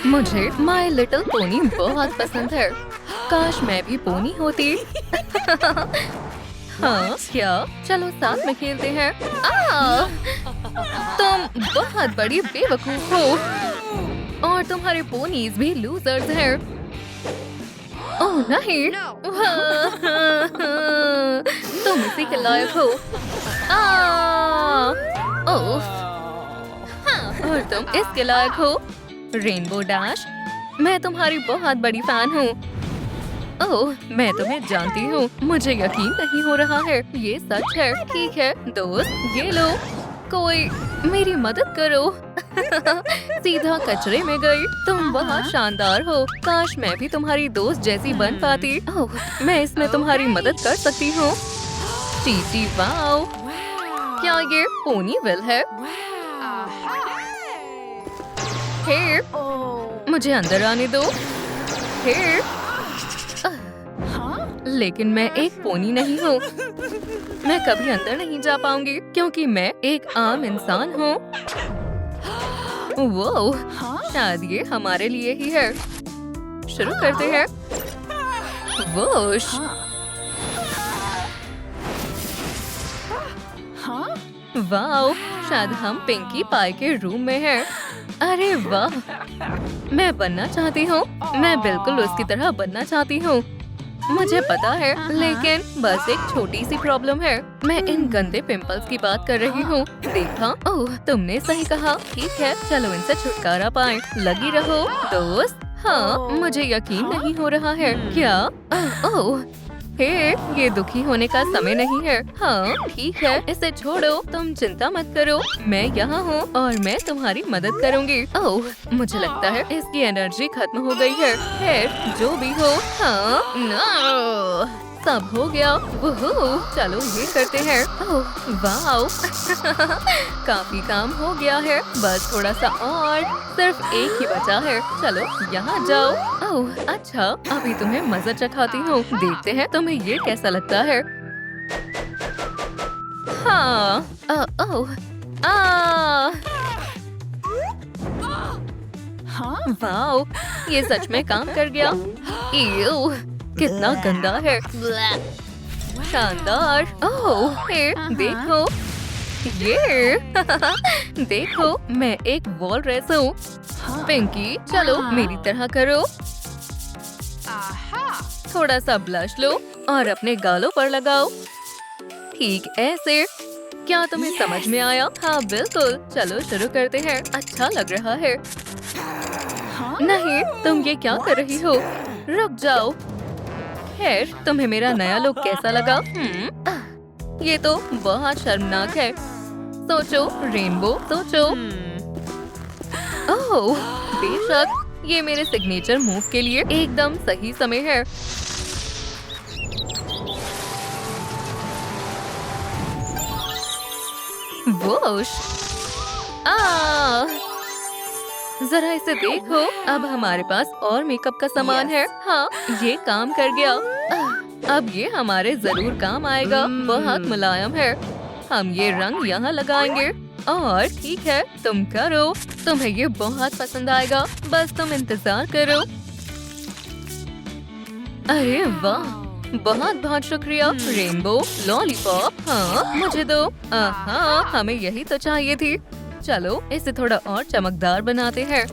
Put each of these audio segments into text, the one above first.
मुझे my little pony बहुत पसंद है। काश मैं भी पोनी होती। हाँ क्या? चलो साथ में खेलते हैं। तुम बहुत बड़ी बेवकूफ हो और तुम्हारे पोनीज भी लूजर्स हैं। ओह नहीं। तुम इसी के लायक हो। ओह और तुम इसके लायक हो। रेनबो डैश, मैं तुम्हारी बहुत बड़ी फैन हूँ। ओह मैं तुम्हें जानती हूँ। मुझे यकीन नहीं हो रहा है ये सच है। ठीक है दोस्त, ये लो, कोई मेरी मदद करो। सीधा कचरे में गई। तुम बहुत शानदार हो। काश मैं भी तुम्हारी दोस्त जैसी बन पाती। ओह मैं इसमें तुम्हारी मदद कर सकती हूँ। चीची वाओ, क्या ये पोनीविल है? हे, मुझे अंदर आने दो। हे, लेकिन मैं एक पोनी नहीं हूँ। मैं कभी अंदर नहीं जा पाऊंगी क्योंकि मैं एक आम इंसान हूँ। वो शायद ये हमारे लिए ही है। शुरू करते हैं। वोश, वाओ, शायद हम पिंकी पाई के रूम में हैं। अरे वाह, मैं बनना चाहती हूँ। मैं बिल्कुल उसकी तरह बनना चाहती हूँ। मुझे पता है, लेकिन बस एक छोटी सी प्रॉब्लम है। मैं इन गंदे पिंपल्स की बात कर रही हूँ। देखा? ओह तुमने सही कहा। ठीक है चलो इनसे छुटकारा पाएं। लगी रहो दोस्त। हाँ मुझे यकीन नहीं हो रहा है। क्या? ओह हे, ये दुखी होने का समय नहीं है। हाँ ठीक है, इसे छोड़ो। तुम चिंता मत करो, मैं यहाँ हूँ और मैं तुम्हारी मदद करूँगी। ओह मुझे लगता है इसकी एनर्जी खत्म हो गई है। खैर जो भी हो। हाँ नो, सब हो गया। वुहू, चलो ये करते हैं। ओह वाओ, काफी काम हो गया है। बस थोड़ा सा और, सिर्फ एक ही बचा है। चलो यहाँ जाओ। ओह अच्छा, अभी तुम्हें मजा चखाती हूँ। देखते हैं तुम्हें ये कैसा लगता है। हाँ ओह वाओ, ये सच में काम कर गया। इयो, कितना गंदा है। शानदार। ओह हे, देखो ये। देखो मैं एक वॉलरस हूँ। पिंकी चलो मेरी तरह करो। थोड़ा सा ब्लश लो और अपने गालों पर लगाओ। ठीक ऐसे। क्या तुम्हें समझ में आया? हाँ बिल्कुल। चलो शुरू करते हैं। अच्छा लग रहा है। नहीं, तुम ये क्या कर रही हो? रुक जाओ। खैर तुम्हें मेरा नया लुक कैसा लगा? ये तो बहुत शर्मनाक है। सोचो रेनबो, सोचो। ओह बेशक, ये मेरे सिग्नेचर मूव के लिए एकदम सही समय है। वोश, जरा इसे देखो। अब हमारे पास और मेकअप का सामान है। हाँ ये काम कर गया। अब ये हमारे जरूर काम आएगा। बहुत मुलायम है। हम ये रंग यहाँ लगाएंगे। और ठीक है, तुम करो। तुम्हें ये बहुत पसंद आएगा। बस तुम इंतजार करो। अरे वाह, बहुत बहुत शुक्रिया। रेनबो लॉलीपॉप, हाँ मुझे दो। हाँ हमें यही तो चाहिए थी। चलो इसे थोड़ा और चमकदार बनाते हैं।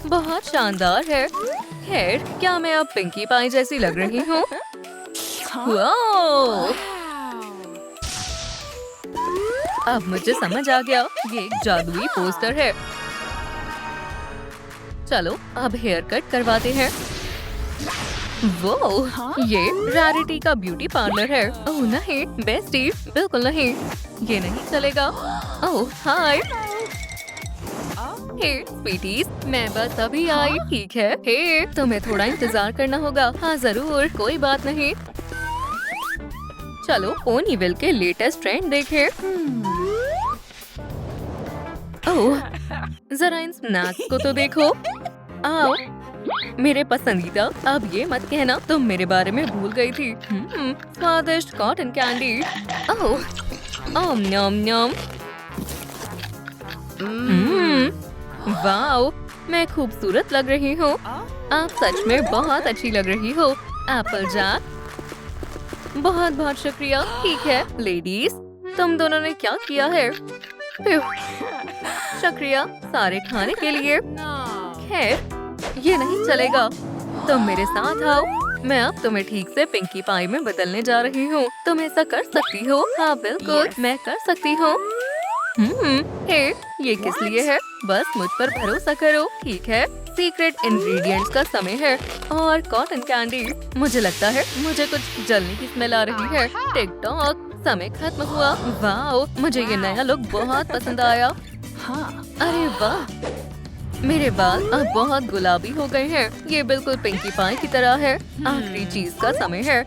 बहुत शानदार है। खैर क्या मैं अब पिंकी पाई जैसी लग रही हूँ? वाओ, अब मुझे समझ आ गया, ये एक जादुई पोस्टर है। चलो अब हेयर कट करवाते हैं। वो ये रैरिटी का ब्यूटी पार्लर है। ओह नहीं बेस्टी, बिल्कुल नहीं, ये नहीं चलेगा। ओह हाय। हे स्वीटीज, मैं बस अभी आई। ठीक है। हे तुम्हें थोड़ा इंतजार करना होगा। हाँ जरूर, कोई बात नहीं। चलो पोनीविल के लेटेस्ट ट्रेंड देखें। ओह जरा इन स्नैक्स को तो देखो। आओ मेरे पसंदीदा। अब ये मत कहना तुम मेरे बारे में भूल गई थी। स्वादिष्ट कॉटन कैंडी। ओह ओम न्यम न्यम। वाओ, मैं खूबसूरत लग रही हूँ। आप सच में बहुत अच्छी लग रही हो, एप्पल जैक। बहुत बहुत शुक्रिया। ठीक है लेडीज, तुम दोनों ने क्या किया है? प्यू, शुक्रिया सारे खाने के लिए। खैर ये नहीं चलेगा, तुम मेरे साथ आओ। मैं अब तुम्हें ठीक से पिंकी पाई में बदलने जा रही हूँ। तुम ऐसा कर सकती हो? हाँ बिल्कुल मैं कर सकती हूँ। हे, ये किस लिए है? बस मुझ पर भरोसा करो। ठीक है, सीक्रेट इंग्रेडिएंट्स का समय है और कॉटन कैंडी। मुझे लगता है मुझे कुछ जलने की स्मेल आ रही है। टिक टॉक, समय खत्म हुआ। वाह, मुझे ये नया लुक बहुत पसंद आया। अरे वाह, मेरे बाल अब बहुत गुलाबी हो गए हैं। ये बिल्कुल पिंकी पाई की तरह है। आखिरी चीज का समय है,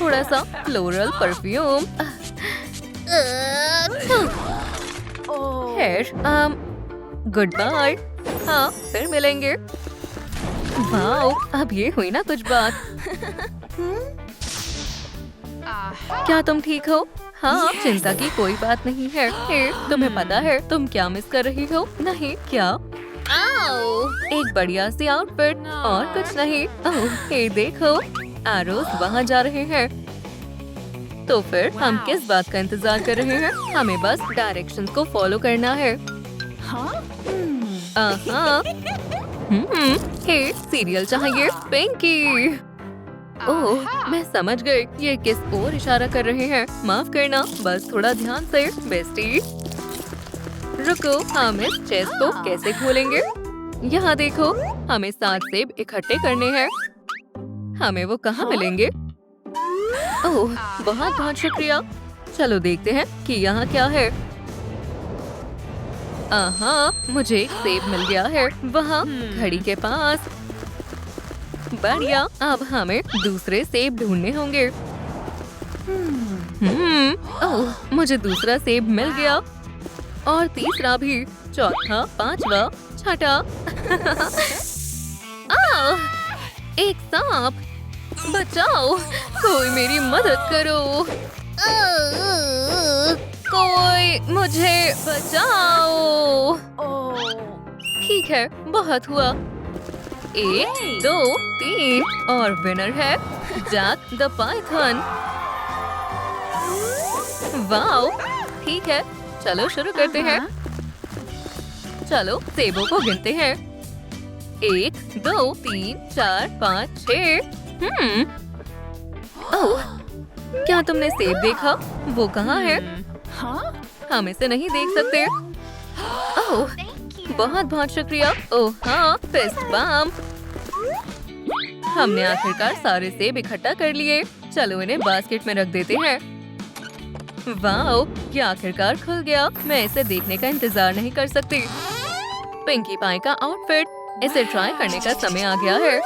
थोड़ा सा फ्लोरल परफ्यूम। खैर, गुड बाय। हाँ, फिर मिलेंगे। वाह, अब ये हुई ना कुछ बात। क्या तुम ठीक हो? हाँ, चिंता की कोई बात नहीं है। हे, तुम्हें पता है तुम क्या मिस कर रही हो? नहीं, क्या? एक बढ़िया सी आउटफिट और कुछ नहीं। ओह, हे देखो, एरोस वहाँ जा रहे हैं। तो फिर हम किस बात का इंतजार कर रहे हैं? हमें बस डायरेक्शंस को फॉलो करना है। हे, सीरियल चाहिए पिंकी। ओह, मैं समझ गई ये किस ओर इशारा कर रहे हैं। माफ करना, बस थोड़ा ध्यान से। बेस्टी रुको, हम इस चेस्ट को कैसे खोलेंगे? यहाँ देखो, हमें 7 सेब इकट्ठे करने हैं। हमें वो कहाँ मिलेंगे? ओह, बहुत बहुत शुक्रिया। चलो देखते हैं कि यहाँ क्या है। मुझे एक सेब मिल गया है वहाँ घड़ी के पास। बढ़िया, अब हमें दूसरे सेब ढूंढने होंगे। ओह, मुझे दूसरा सेब मिल गया और तीसरा भी, चौथा, पांचवा, छठा। एक सांप, बचाओ, कोई मेरी मदद करो। कोई मुझे बचाओ। ठीक है, बहुत हुआ। 1, 2, 3 और विनर है जैक द पाइथन। वाओ, ठीक है, चलो शुरू करते हैं। चलो सेबों को गिनते हैं। 1, 2, 3, 4, 5, 6। ओह, क्या तुमने सेब देखा? वो कहाँ है? हम इसे नहीं देख सकते। ओह, बहुत बहुत शुक्रिया। ओह हाँ, फिस्ट बम। हमने आखिरकार सारे सेब इकट्ठा कर लिए। चलो इन्हें बास्केट में रख देते हैं। वाह, ये आखिरकार खुल गया। मैं इसे देखने का इंतजार नहीं कर सकती। पिंकी पाई का आउटफिट, इसे ट्राई करने का समय आ गया है।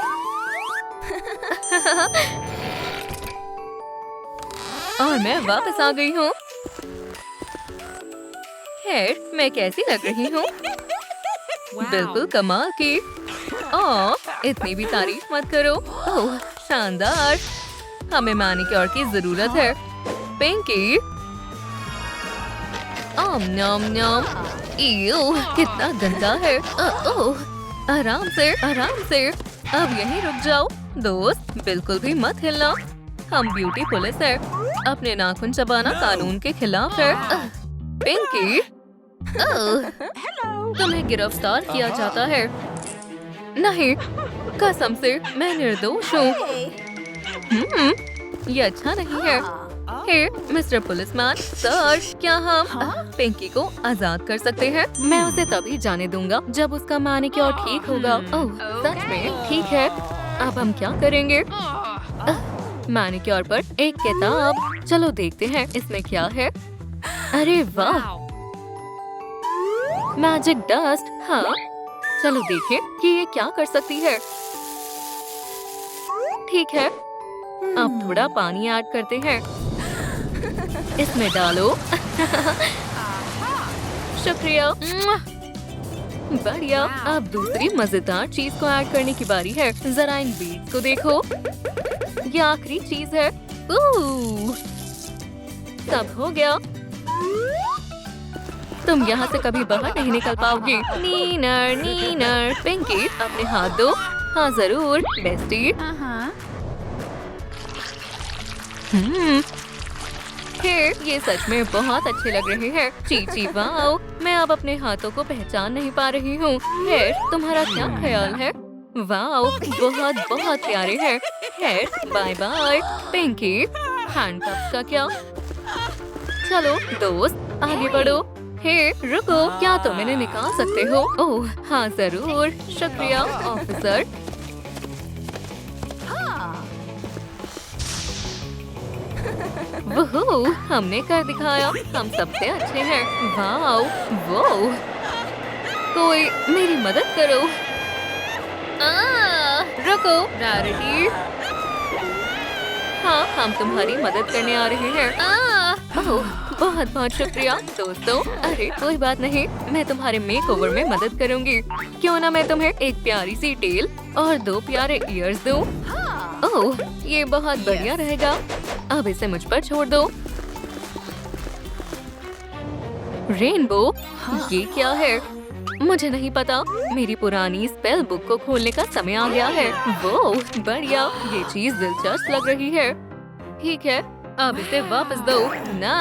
और मैं वापस आ गई हूँ। खैर, मैं कैसी लग रही हूँ? बिल्कुल कमाल की। ओह, इतनी भी तारीफ मत करो। ओह, शानदार। हमें मैनिक्योर की जरूरत है। पिंकी, नम नम। कितना गंदा है। ओह, आराम से, आराम से। अब यहीं रुक जाओ दोस्त, बिल्कुल भी मत हिलना। हम ब्यूटी पुलिस है। अपने नाखून चबाना कानून के खिलाफ है। पिंकी, तुम्हें गिरफ्तार किया जाता है। नहीं, कसम से मैं निर्दोष हूँ। ये अच्छा नहीं है। हे, मिस्टर पुलिसमैन, सर, क्या हम पिंकी को आजाद कर सकते हैं? मैं उसे तभी जाने दूंगा जब उसका मैनिक्योर ठीक होगा। ओह, सच में? ठीक है, अब हम क्या करेंगे? मैनिक्योर पर एक किताब। चलो देखते हैं इसमें क्या है। अरे वाह, मैजिक डस्ट। हाँ, चलो देखें कि ये क्या कर सकती है। ठीक है, अब थोड़ा पानी ऐड करते हैं। इसमें डालो। शुक्रिया। बढ़िया, अब दूसरी मजेदार चीज को ऐड करने की बारी है। जरा इन बीट्स को देखो, ये आखिरी चीज है। सब हो गया। तुम यहाँ से कभी बाहर नहीं निकल पाओगी। नीनर नीनर। पिंकी अपने हाथ दो। हाँ जरूर बेस्टी। हे, ये सच में बहुत अच्छे लग रहे हैं। चीची वाओ, मैं अब अपने हाथों को पहचान नहीं पा रही हूँ। हेर, तुम्हारा क्या ख्याल है? वाओ, बहुत बहुत प्यारे हैं। हेर, बाय बाय। पिंकी, हैंडकप्स का क्या? चलो दोस्त आगे बढ़ो। हे रुको, क्या तुम इन्हें निकाल सकते हो? ओह हाँ जरूर, शुक्रिया ऑफिसर। वोह, हमने कर दिखाया, हम सबसे अच्छे हैं। वाओ, वो कोई मेरी मदद करो। रुको रैरिटी। हाँ, हम तुम्हारी मदद करने आ रहे हैं। ओह, बहुत बहुत शुक्रिया दोस्तों। अरे कोई बात नहीं, मैं तुम्हारे मेकओवर में मदद करूंगी। क्यों ना मैं तुम्हें एक प्यारी सी टेल और 2 प्यारे ईयर्स दूं। ओह, ये बहुत बढ़िया रहेगा। अब इसे मुझ पर छोड़ दो। रेनबो, ये क्या है? मुझे नहीं पता। मेरी पुरानी स्पेल बुक को खोलने का समय आ गया है। वो बढ़िया, ये चीज दिलचस्प लग रही है। ठीक है, अब इसे वापस दो ना।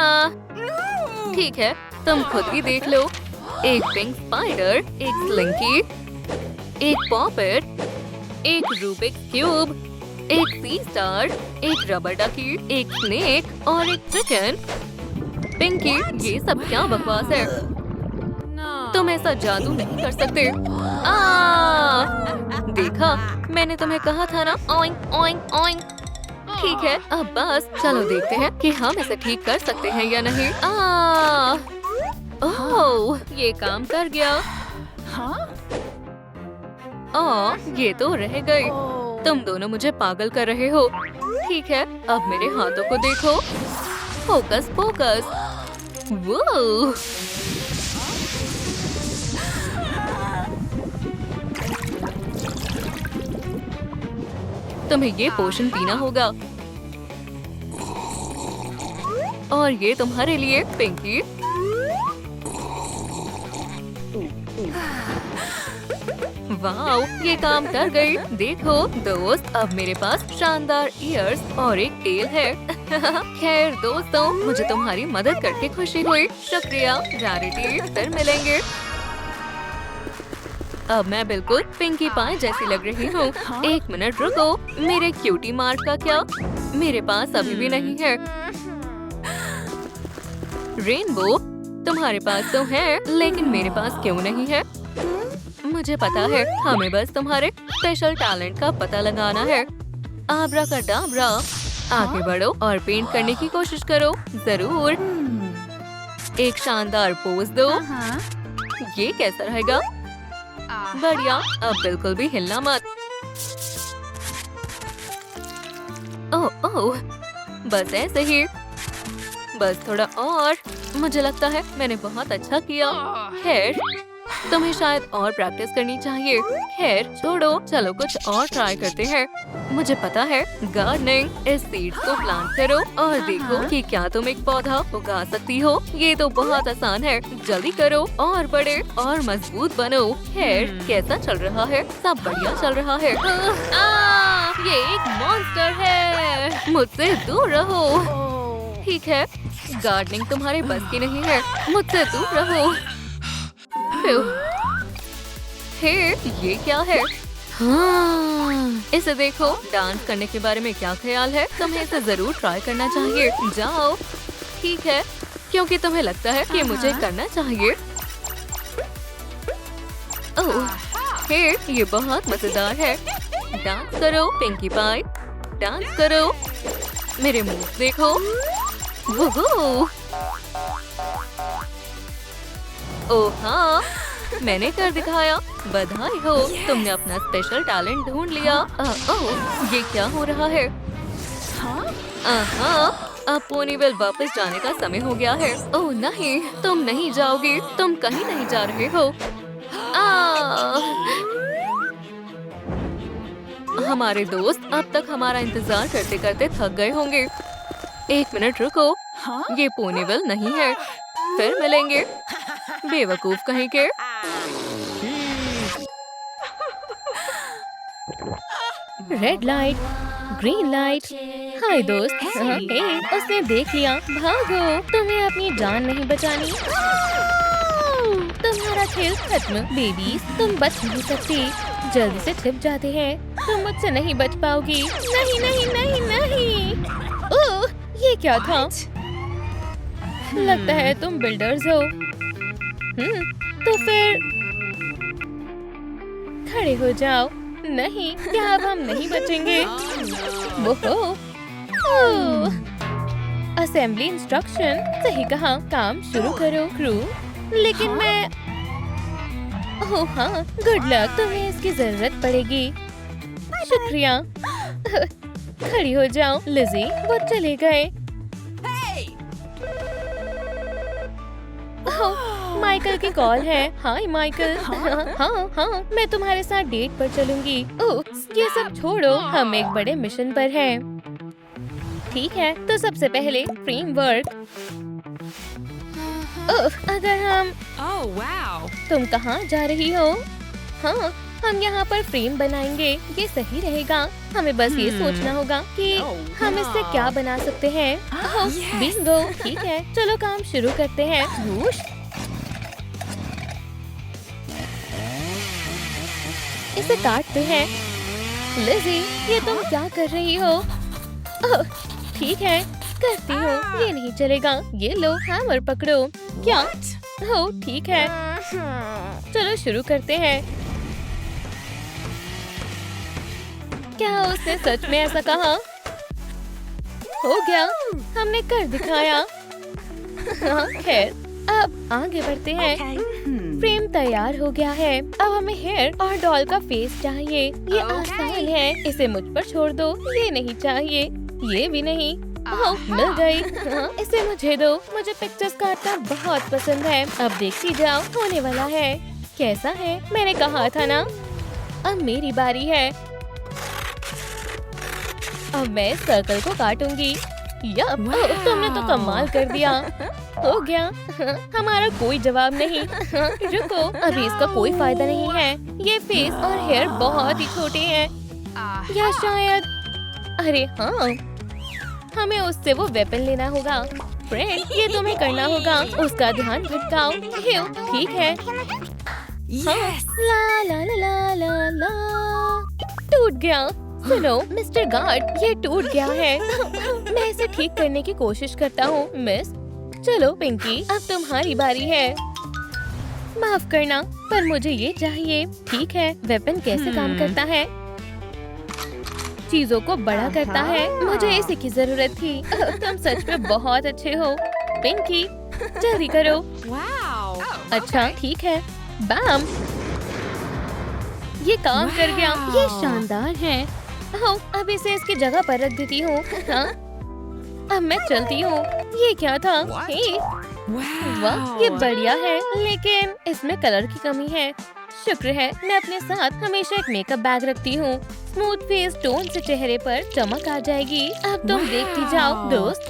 ठीक है, तुम खुद ही देख लो। एक पिंक स्पाइडर, एक स्लिंकी, एक पॉपेट, एक रूबिक क्यूब, एक सी स्टार, एक रबर डकी, एक स्नेक और एक चिकन। पिंकी, ये सब क्या बकवास है? तुम ऐसा जादू नहीं कर सकते। देखा, मैंने तुम्हें कहा था ना। Oink oink oink. ठीक है, अब बस चलो देखते हैं कि हम इसे ठीक कर सकते हैं या नहीं। ओह, ये काम कर गया। ये तो रह गई। तुम दोनों मुझे पागल कर रहे हो। ठीक है, अब मेरे हाथों को देखो। Focus focus. वो तुम्हें ये पोशन पीना होगा। और ये तुम्हारे लिए पिंकी। वाओ, ये काम कर गई। देखो दोस्त, अब मेरे पास शानदार ईयर्स और एक टेल है। खैर दोस्तों, मुझे तुम्हारी मदद करके खुशी हुई। शुक्रिया रैरिटी, फिर मिलेंगे। अब मैं बिल्कुल पिंकी पाई जैसी लग रही हूँ। एक मिनट रुको, मेरे क्यूटी मार्क का क्या? मेरे पास अभी भी नहीं है। रेनबो, तुम्हारे पास तो है, लेकिन मेरे पास क्यों नहीं है? मुझे पता है, हमें बस तुम्हारे स्पेशल टैलेंट का पता लगाना है। आब्राकाडाब्रा, आगे बढ़ो और पेंट करने की कोशिश करो। जरूर। एक शानदार पोज दो। ये कैसा रहेगा? बढ़िया, अब बिल्कुल भी हिलना मत। ओह ओह, बस ऐसे ही। बस थोड़ा और। मुझे लगता है मैंने बहुत अच्छा किया। खैर, तुम्हें शायद और प्रैक्टिस करनी चाहिए। खैर छोड़ो, चलो कुछ और ट्राई करते हैं। मुझे पता है, गार्डनिंग। इस सीड्स को प्लांट करो और देखो कि क्या तुम एक पौधा उगा सकती हो। ये तो बहुत आसान है। जल्दी करो और बड़े और मजबूत बनो। खैर, कैसा चल रहा है? सब बढ़िया चल रहा है। ये एक मॉन्स्टर है। मुझसे दूर रहो। ठीक है, गार्डनिंग तुम्हारे बस की नहीं है। मुझसे दूर रहो। हे, ये क्या है? हाँ, इसे देखो। डांस करने के बारे में क्या ख्याल है? तुम्हें इसे जरूर ट्राई करना चाहिए। जाओ। ठीक है, क्योंकि तुम्हें लगता है कि मुझे करना चाहिए। ओह, हे, ये बहुत मजेदार है। डांस करो पिंकी पाई, डांस करो। मेरे मुंह देखो। वुहू। ओह हाँ, मैंने कर दिखाया। बधाई हो, तुमने अपना स्पेशल टैलेंट ढूंढ लिया। ओह, ये क्या हो रहा है? अब पोनीवेल वापस जाने का समय हो गया है। ओह नहीं, तुम नहीं जाओगी। तुम कहीं नहीं जा रहे हो। हमारे दोस्त अब तक हमारा इंतजार करते करते थक गए होंगे। एक मिनट रुको, ये पोनीवेल नहीं है। फिर मिलेंगे। बेवकूफ कहीं के। Red light, green light. Hi दोस्त। हे, उसने देख लिया। भागो, तुम्हें अपनी जान नहीं बचानी। तुम्हारा खेल खत्म बेबीज, तुम बच नहीं सकती। जल्दी से छिप जाते हैं, तुम मुझसे नहीं बच पाओगी। नहीं नहीं नहीं नहीं। ओह, ये क्या था? लगता है तुम बिल्डर्स हो। तो फिर खड़े हो जाओ। नहीं, क्या अब हम नहीं बचेंगे? ओहो, असेंबली इंस्ट्रक्शन। सही कहा, काम शुरू करो क्रू। लेकिन मैं ओह हाँ, गुड लक, तुम्हें इसकी जरूरत पड़ेगी। शुक्रिया। खड़ी हो जाओ लिज़ी, वो चले गए। माइकल की कॉल है। हाय माइकल। हाँ, मैं तुम्हारे साथ डेट पर चलूंगी। ओह, ये सब छोड़ो, हम एक बड़े मिशन पर हैं। ठीक है, तो सबसे पहले फ्रेमवर्क। अगर हम तुम कहाँ जा रही हो? हाँ, हम यहाँ पर फ्रेम बनाएंगे। ये सही रहेगा। हमें बस ये सोचना होगा कि हम इससे क्या बना सकते हैं। बिंगो, ठीक है, चलो काम शुरू करते हैं। इसे काटते हैं। लिज़ी, ये तुम क्या कर रही हो? ठीक है, करती हूँ। ये नहीं चलेगा। ये लो, हैमर पकड़ो। क्या? हो, ठीक है, चलो शुरू करते हैं। क्या उसने सच में ऐसा कहा? हो गया, हमने कर दिखाया। खैर, अब आगे बढ़ते हैं। फ्रेम तैयार हो गया है। अब हमें हेयर और डॉल का फेस चाहिए। ये आसान है, इसे मुझ पर छोड़ दो। ये नहीं चाहिए, ये भी नहीं। ओह, मिल गई। इसे मुझे दो। मुझे पिक्चर्स काटना बहुत पसंद है। अब देखती जाओ, होने वाला है। कैसा है? मैंने कहा था ना। अब मेरी बारी है। अब मैं सर्कल को काटूंगी। तुमने तो कमाल कर दिया। हो गया। हमारा कोई जवाब नहीं। रुको, अभी इसका कोई फायदा नहीं है। ये फेस और हेयर बहुत ही छोटे हैं। या शायद, अरे हाँ, हमें उससे वो वेपन लेना होगा। फ्रेंड, ये तुम्हें करना होगा। उसका ध्यान भटकाओ। ठीक है। हाँ, ला ला ला ला ला ला। टूट गया। सुनो मिस्टर गार्ड, ये टूट गया है। मैं इसे ठीक करने की कोशिश करता हूँ मिस। चलो पिंकी, अब तुम्हारी बारी है। माफ करना, पर मुझे ये चाहिए। ठीक है, वेपन कैसे काम करता है? चीजों को बड़ा करता है। मुझे इसी की जरूरत थी। तुम सच में बहुत अच्छे हो पिंकी। जल्दी करो। अच्छा, ठीक है। बैम, ये काम कर गया। ये शानदार है। अब इसे इसकी जगह पर रख देती हूँ। हाँ, अब मैं चलती हूँ। ये क्या था? वाह, ये बढ़िया है, लेकिन इसमें कलर की कमी है। शुक्र है मैं अपने साथ हमेशा एक मेकअप बैग रखती हूँ। स्मूथ फेस टोन से चेहरे पर चमक आ जाएगी। अब तुम देखती जाओ दोस्त।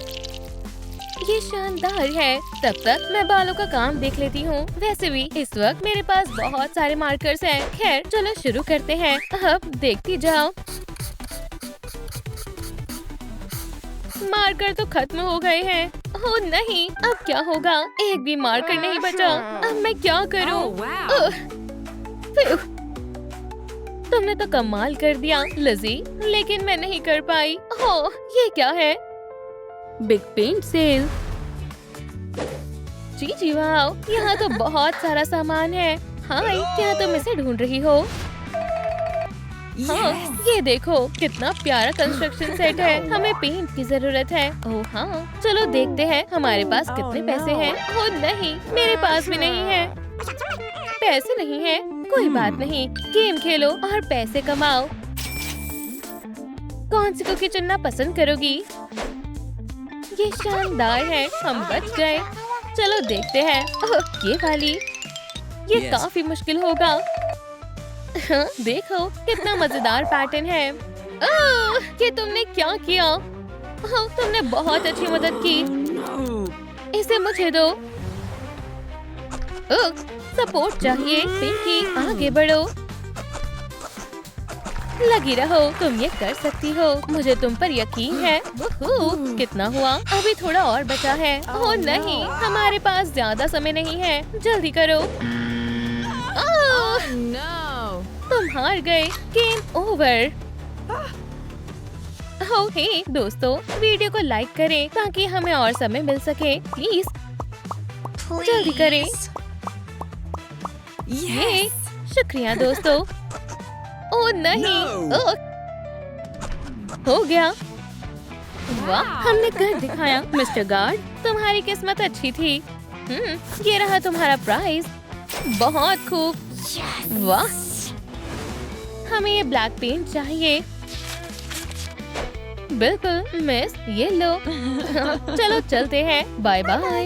ये शानदार है। तब तक मैं बालों का काम देख लेती हूँ। वैसे भी इस वक्त मेरे पास बहुत सारे मार्कर्स हैं। खैर, चलो शुरू करते हैं। अब देखती जाओ। मार्कर तो खत्म हो गए हैं। ओह नहीं, अब क्या होगा? एक भी मार्कर नहीं बचा। अब मैं क्या करूँ? तुमने तो कमाल कर दिया लिज़ी, लेकिन मैं नहीं कर पाई। ओह, ये क्या है? Big paint cell. जी वाह, यहाँ तो बहुत सारा सामान है। हाय, क्या तुम इसे ढूंढ रही हो? हाँ, ये देखो कितना प्यारा कंस्ट्रक्शन सेट है। हमें पेंट की जरूरत है। ओह हाँ, चलो देखते हैं हमारे पास कितने पैसे हैं। ओह नहीं, मेरे पास भी नहीं है। पैसे नहीं है, कोई बात नहीं। गेम खेलो और पैसे कमाओ। कौन सी कुकी चुनना पसंद करोगी? ये शानदार है, हम बच गए। चलो देखते हैं। ये वाली, ये काफी मुश्किल होगा। देखो कितना मजेदार पैटर्न है। ये तुमने क्या किया? तुमने बहुत अच्छी मदद की। इसे मुझे दो। सपोर्ट चाहिए। पिंकी आगे बढ़ो, लगी रहो, तुम ये कर सकती हो, मुझे तुम पर यकीन है। कितना हुआ? अभी थोड़ा और बचा है। ओह नहीं, हमारे पास ज्यादा समय नहीं है, जल्दी करो। तुम हार गए, गेम ओवर। ओह हे दोस्तों, वीडियो को लाइक करें ताकि हमें और समय मिल सके, प्लीज जल्दी करें। ये शुक्रिया दोस्तों। ओह नहीं, हो गया। वाह, हमने कर दिखाया। मिस्टर गार्ड, तुम्हारी किस्मत अच्छी थी। ये रहा तुम्हारा प्राइज। बहुत खूब। वाह, हमें ये ब्लैक पेंट चाहिए। बिल्कुल मिस, ये लो। चलो चलते हैं, बाय बाय।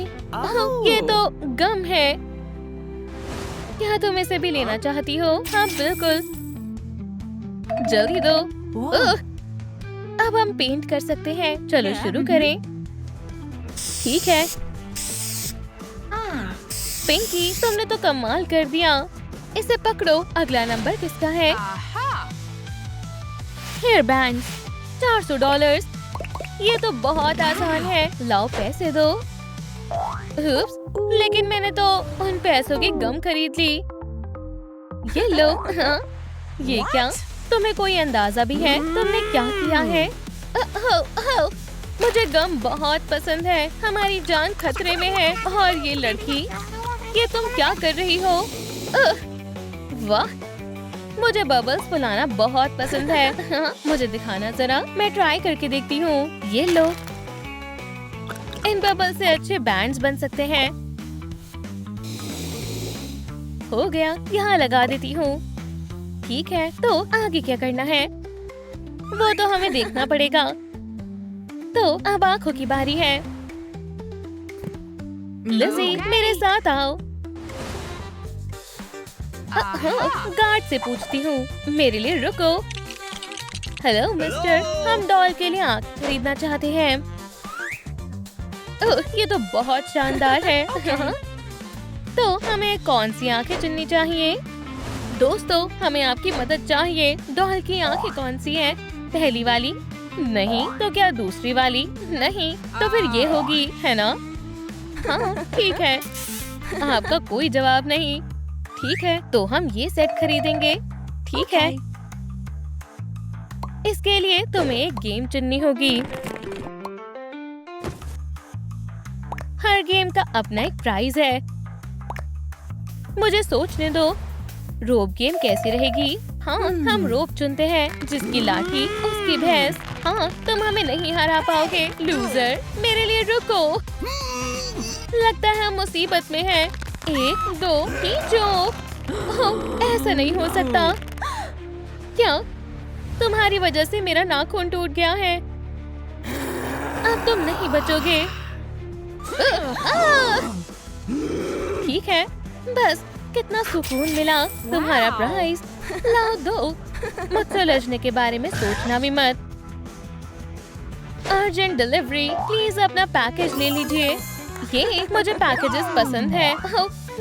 ये तो गम है। क्या तुम इसे भी लेना चाहती हो? हाँ बिल्कुल, जल्दी दो। अब हम पेंट कर सकते हैं, चलो शुरू करें। ठीक है पिंकी, तुमने तो कमाल कर दिया। इसे पकड़ो, अगला नंबर किसका है? Hair band, $400। ये तो बहुत आसान है, लाओ पैसे दो। उप्स, लेकिन मैंने तो उन पैसों की गम खरीद ली। ये लो। हाँ, ये क्या? तुम्हें कोई अंदाजा भी है तुमने क्या किया है? मुझे गम बहुत पसंद है, हमारी जान खतरे में है। और ये लड़की, ये तुम क्या कर रही हो? वाह, मुझे बबल्स फुलाना बहुत पसंद है। हाँ, मुझे दिखाना जरा, मैं ट्राई करके देखती हूँ। ये लो, इन बबल से अच्छे बैंड्स बन सकते हैं। हो गया, यहाँ लगा देती हूँ। ठीक है, तो आगे क्या करना है वो तो हमें देखना पड़ेगा। तो अब आंखों की बारी है। लिज़ी, मेरे साथ आओ। गार्ड से पूछती हूँ, मेरे लिए रुको। हेलो मिस्टर, हम डॉल के लिए आंख खरीदना चाहते हैं। ये तो बहुत शानदार है। तो हमें कौन सी आंखें चुननी चाहिए? दोस्तों, हमें आपकी मदद चाहिए। डॉल की आंखें कौन सी हैं? पहली वाली? नहीं, तो क्या दूसरी वाली? नहीं, तो फिर ये होगी, है ना? हाँ ठीक है। आपका कोई जवाब नहीं। ठीक है, तो हम ये सेट खरीदेंगे। ठीक है, इसके लिए तुम्हें एक गेम चुननी होगी। हर गेम का अपना एक प्राइज है। मुझे सोचने दो, रोप गेम कैसी रहेगी? हाँ, हम रोप चुनते हैं, जिसकी लाठी उसकी भैंस। हाँ, तुम हमें नहीं हरा पाओगे, लूजर। मेरे लिए रुको, लगता है हम मुसीबत में हैं। 1 2 खींचो। ऐसा नहीं हो सकता। क्या तुम्हारी वजह से मेरा नाखून टूट गया है? अब तुम नहीं बचोगे। ठीक है, बस कितना सुकून मिला। तुम्हारा प्राइस लाओ, दो। मुझसे उलझने के बारे में सोचना भी मत। अर्जेंट डिलीवरी, प्लीज अपना पैकेज ले लीजिए। ये मुझे पैकेजेस पसंद है।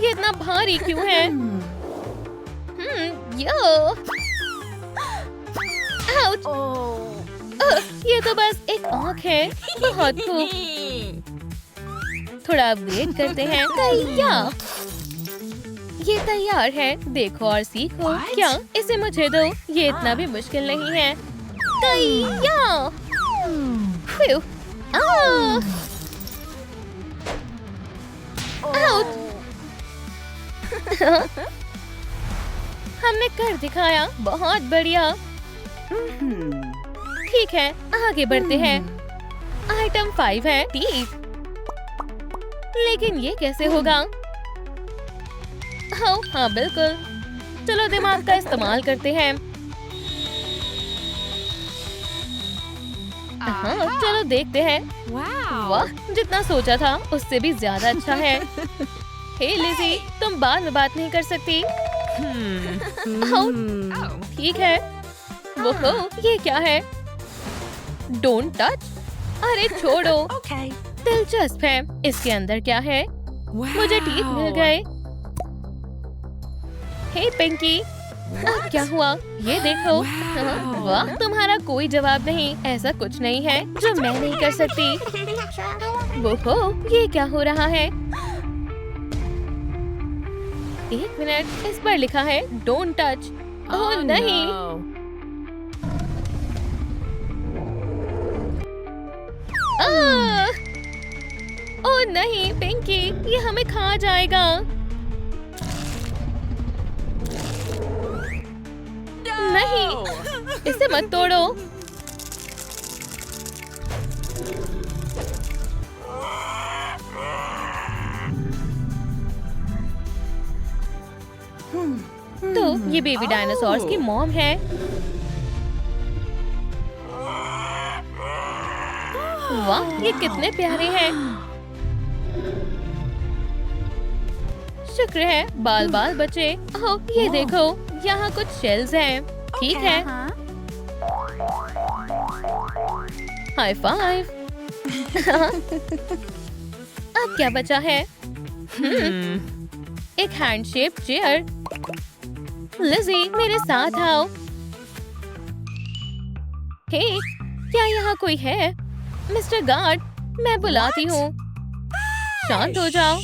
ये इतना भारी क्यों है? आउच! ये तो बस एक आँख है। बहुत खूब। थोड़ा अपग्रेड करते हैं। तैयार, ये तैयार है। देखो और सीखो। क्या इसे मुझे दो, ये इतना भी मुश्किल नहीं है। तैयार। हमने कर दिखाया, बहुत बढ़िया। ठीक है, आगे बढ़ते हैं। आइटम 5 है टीथ। लेकिन ये कैसे होगा? हाँ बिल्कुल, चलो दिमाग का इस्तेमाल करते हैं। हाँ, चलो देखते हैं। वाह, जितना सोचा था उससे भी ज्यादा अच्छा है। हे लिज़ी, तुम बाद में बात नहीं कर सकती? ठीक है। वो ये क्या है? Don't touch. अरे छोड़ो। दिलचस्प है, इसके अंदर क्या है? मुझे टीथ मिल गए। हे पिंकी, क्या हुआ? ये देखो। वाह, तुम्हारा कोई जवाब नहीं। ऐसा कुछ नहीं है जो मैं नहीं कर सकती। वो ये क्या हो रहा है? एक मिनट, इस पर लिखा है डोंट टच। ओह नहीं। ओह नहीं पिंकी, ये हमें खा जाएगा। नहीं, इसे मत तोड़ो। तो ये बेबी डायनासोर्स की मॉम है। वाह, ये कितने प्यारे हैं। शुक्र है बाल बाल बचे। ओह ये देखो, यहाँ कुछ शेल्स हैं। ठीक है, हाई फाइव। अब क्या बचा है? एक हैंड शेप चेयर। लिज़ी, मेरे साथ आओ। हे, क्या यहाँ कोई है? मिस्टर गार्ड, मैं बुलाती हूँ। शांत हो जाओ।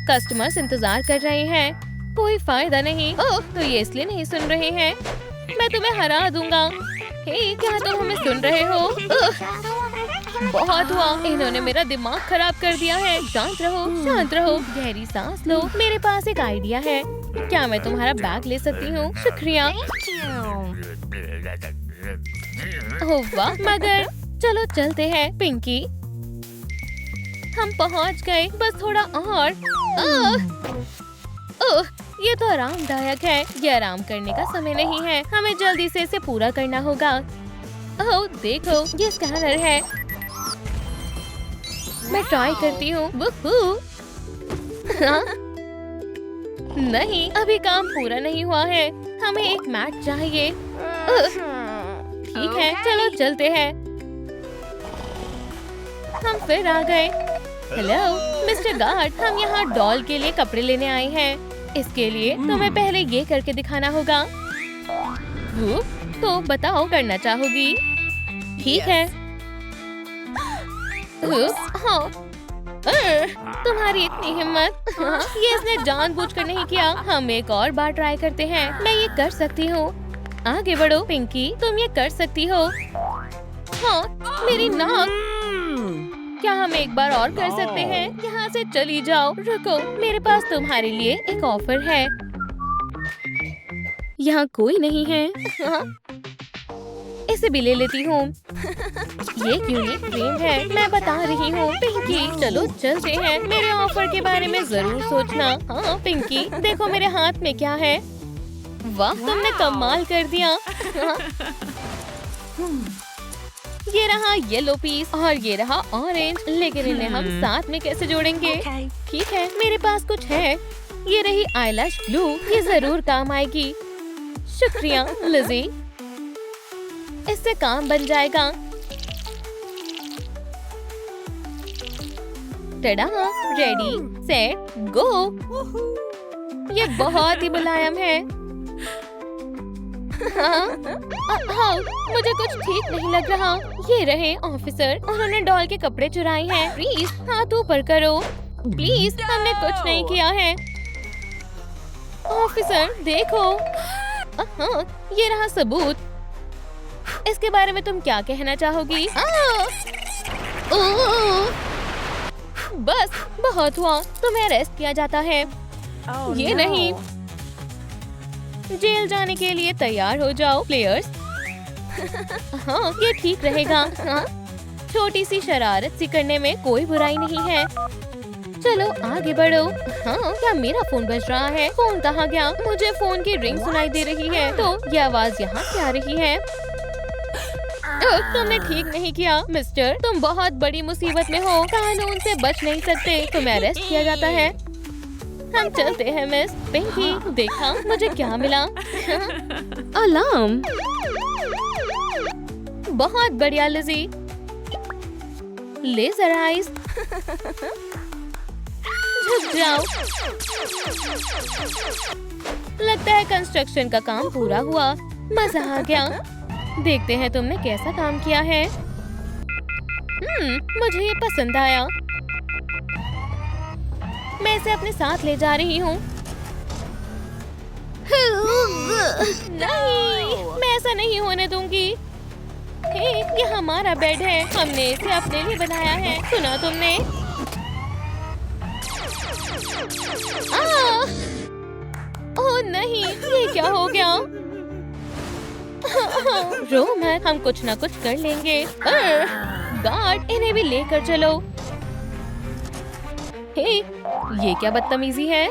कस्टमर्स इंतजार कर रहे हैं। कोई फायदा नहीं। ओह, तो ये इसलिए नहीं सुन रहे हैं। मैं तुम्हें हरा दूंगा। हे, क्या तुम हमें सुन रहे हो? बहुत हुआ, इन्होंने मेरा दिमाग खराब कर दिया है। शांत रहो, शांत रहो। गहरी सांस लो। मेरे पास एक आइडिया है। क्या मैं तुम्हारा बैग ले सकती हूँ? शुक्रिया। ओह वाह, मगर चलो चलते हैं। पिंकी, हम पहुँच गए, बस थोड़ा और। ओह, ये तो आरामदायक है। ये आराम करने का समय नहीं है, हमें जल्दी से इसे पूरा करना होगा। ओह देखो, ये स्कैनर है। मैं ट्राई करती हूँ। हाँ? नहीं, अभी काम पूरा नहीं हुआ है। हमें एक मैट चाहिए। ठीक है, चलो चलते हैं। हम फिर आ गए। हेलो मिस्टर गार्ड, हम यहाँ डॉल के लिए कपड़े लेने आए हैं। इसके लिए तुम्हें पहले ये करके दिखाना होगा। तो बताओ, करना चाहोगी? ठीक है। हाँ। तुम्हारी इतनी हिम्मत। ये इसने जानबूझकर नहीं किया। हम एक और बार ट्राई करते हैं। मैं ये कर सकती हूँ। आगे बढ़ो पिंकी, तुम ये कर सकती हो। हाँ, मेरी नाक। क्या हम एक बार और कर सकते हैं? यहाँ से चली जाओ। रुको, मेरे पास तुम्हारे लिए एक ऑफर है। यहाँ कोई नहीं है। हाँ? इसे भी ले लेती हूँ। ये यूनिक क्रीम है, मैं बता रही हूँ। पिंकी, चलो चलते हैं। मेरे ऑफर के बारे में जरूर सोचना। हाँ पिंकी, देखो मेरे हाथ में क्या है। वाह, तुमने कमाल कर दिया। हाँ? ये रहा येलो पीस और ये रहा ऑरेंज, लेकिन इन्हें हम साथ में कैसे जोड़ेंगे? ठीक है, मेरे पास कुछ है। ये रही आईलैश ग्लू, ये जरूर काम आएगी। शुक्रिया लिज़ी, इससे काम बन जाएगा। टडा, रेडी सेट गो। ये बहुत ही मुलायम है। हाँ, मुझे कुछ ठीक नहीं लग रहा। ये रहे ऑफिसर, उन्होंने डॉल के कपड़े चुराए हैं। प्लीज हाथ ऊपर करो। प्लीज, हमने कुछ नहीं किया है। ऑफिसर देखो। हाँ, ये रहा सबूत। इसके बारे में तुम क्या कहना चाहोगी? बस बहुत हुआ, तुम्हें अरेस्ट किया जाता है। ये नहीं, जेल जाने के लिए तैयार हो जाओ प्लेयर्स। हाँ, ये ठीक रहेगा। हाँ? छोटी सी शरारत सी करने में कोई बुराई नहीं है। चलो आगे बढ़ो। हाँ, क्या मेरा फोन बज रहा है? फोन कहाँ गया? मुझे फोन की रिंग सुनाई दे रही है। तो ये आवाज यहाँ से आ रही है। तुमने ठीक नहीं किया मिस्टर, तुम बहुत बड़ी मुसीबत में हो। कानून से बच नहीं सकते, तुम्हें अरेस्ट किया जाता है। हम चलते हैं मिस पिंकी। देखा मुझे क्या मिला? अलार्म। बहुत बढ़िया लिज़ी। Laser eyes. रुक जाओ। लगता है कंस्ट्रक्शन का काम पूरा हुआ। मजा आ गया। देखते हैं तुमने कैसा काम किया है। मुझे ये पसंद आया। मैं इसे अपने साथ ले जा रही हूँ। नहीं, मैं ऐसा नहीं होने दूंगी। हे, ये हमारा बेड है। हमने इसे अपने लिए बनाया है। सुना तुमने? ओह नहीं, ये क्या हो गया? रो मत, हम कुछ ना कुछ कर लेंगे। गार्ड, इन्हें भी लेकर चलो। हे, ये क्या बदतमीजी है?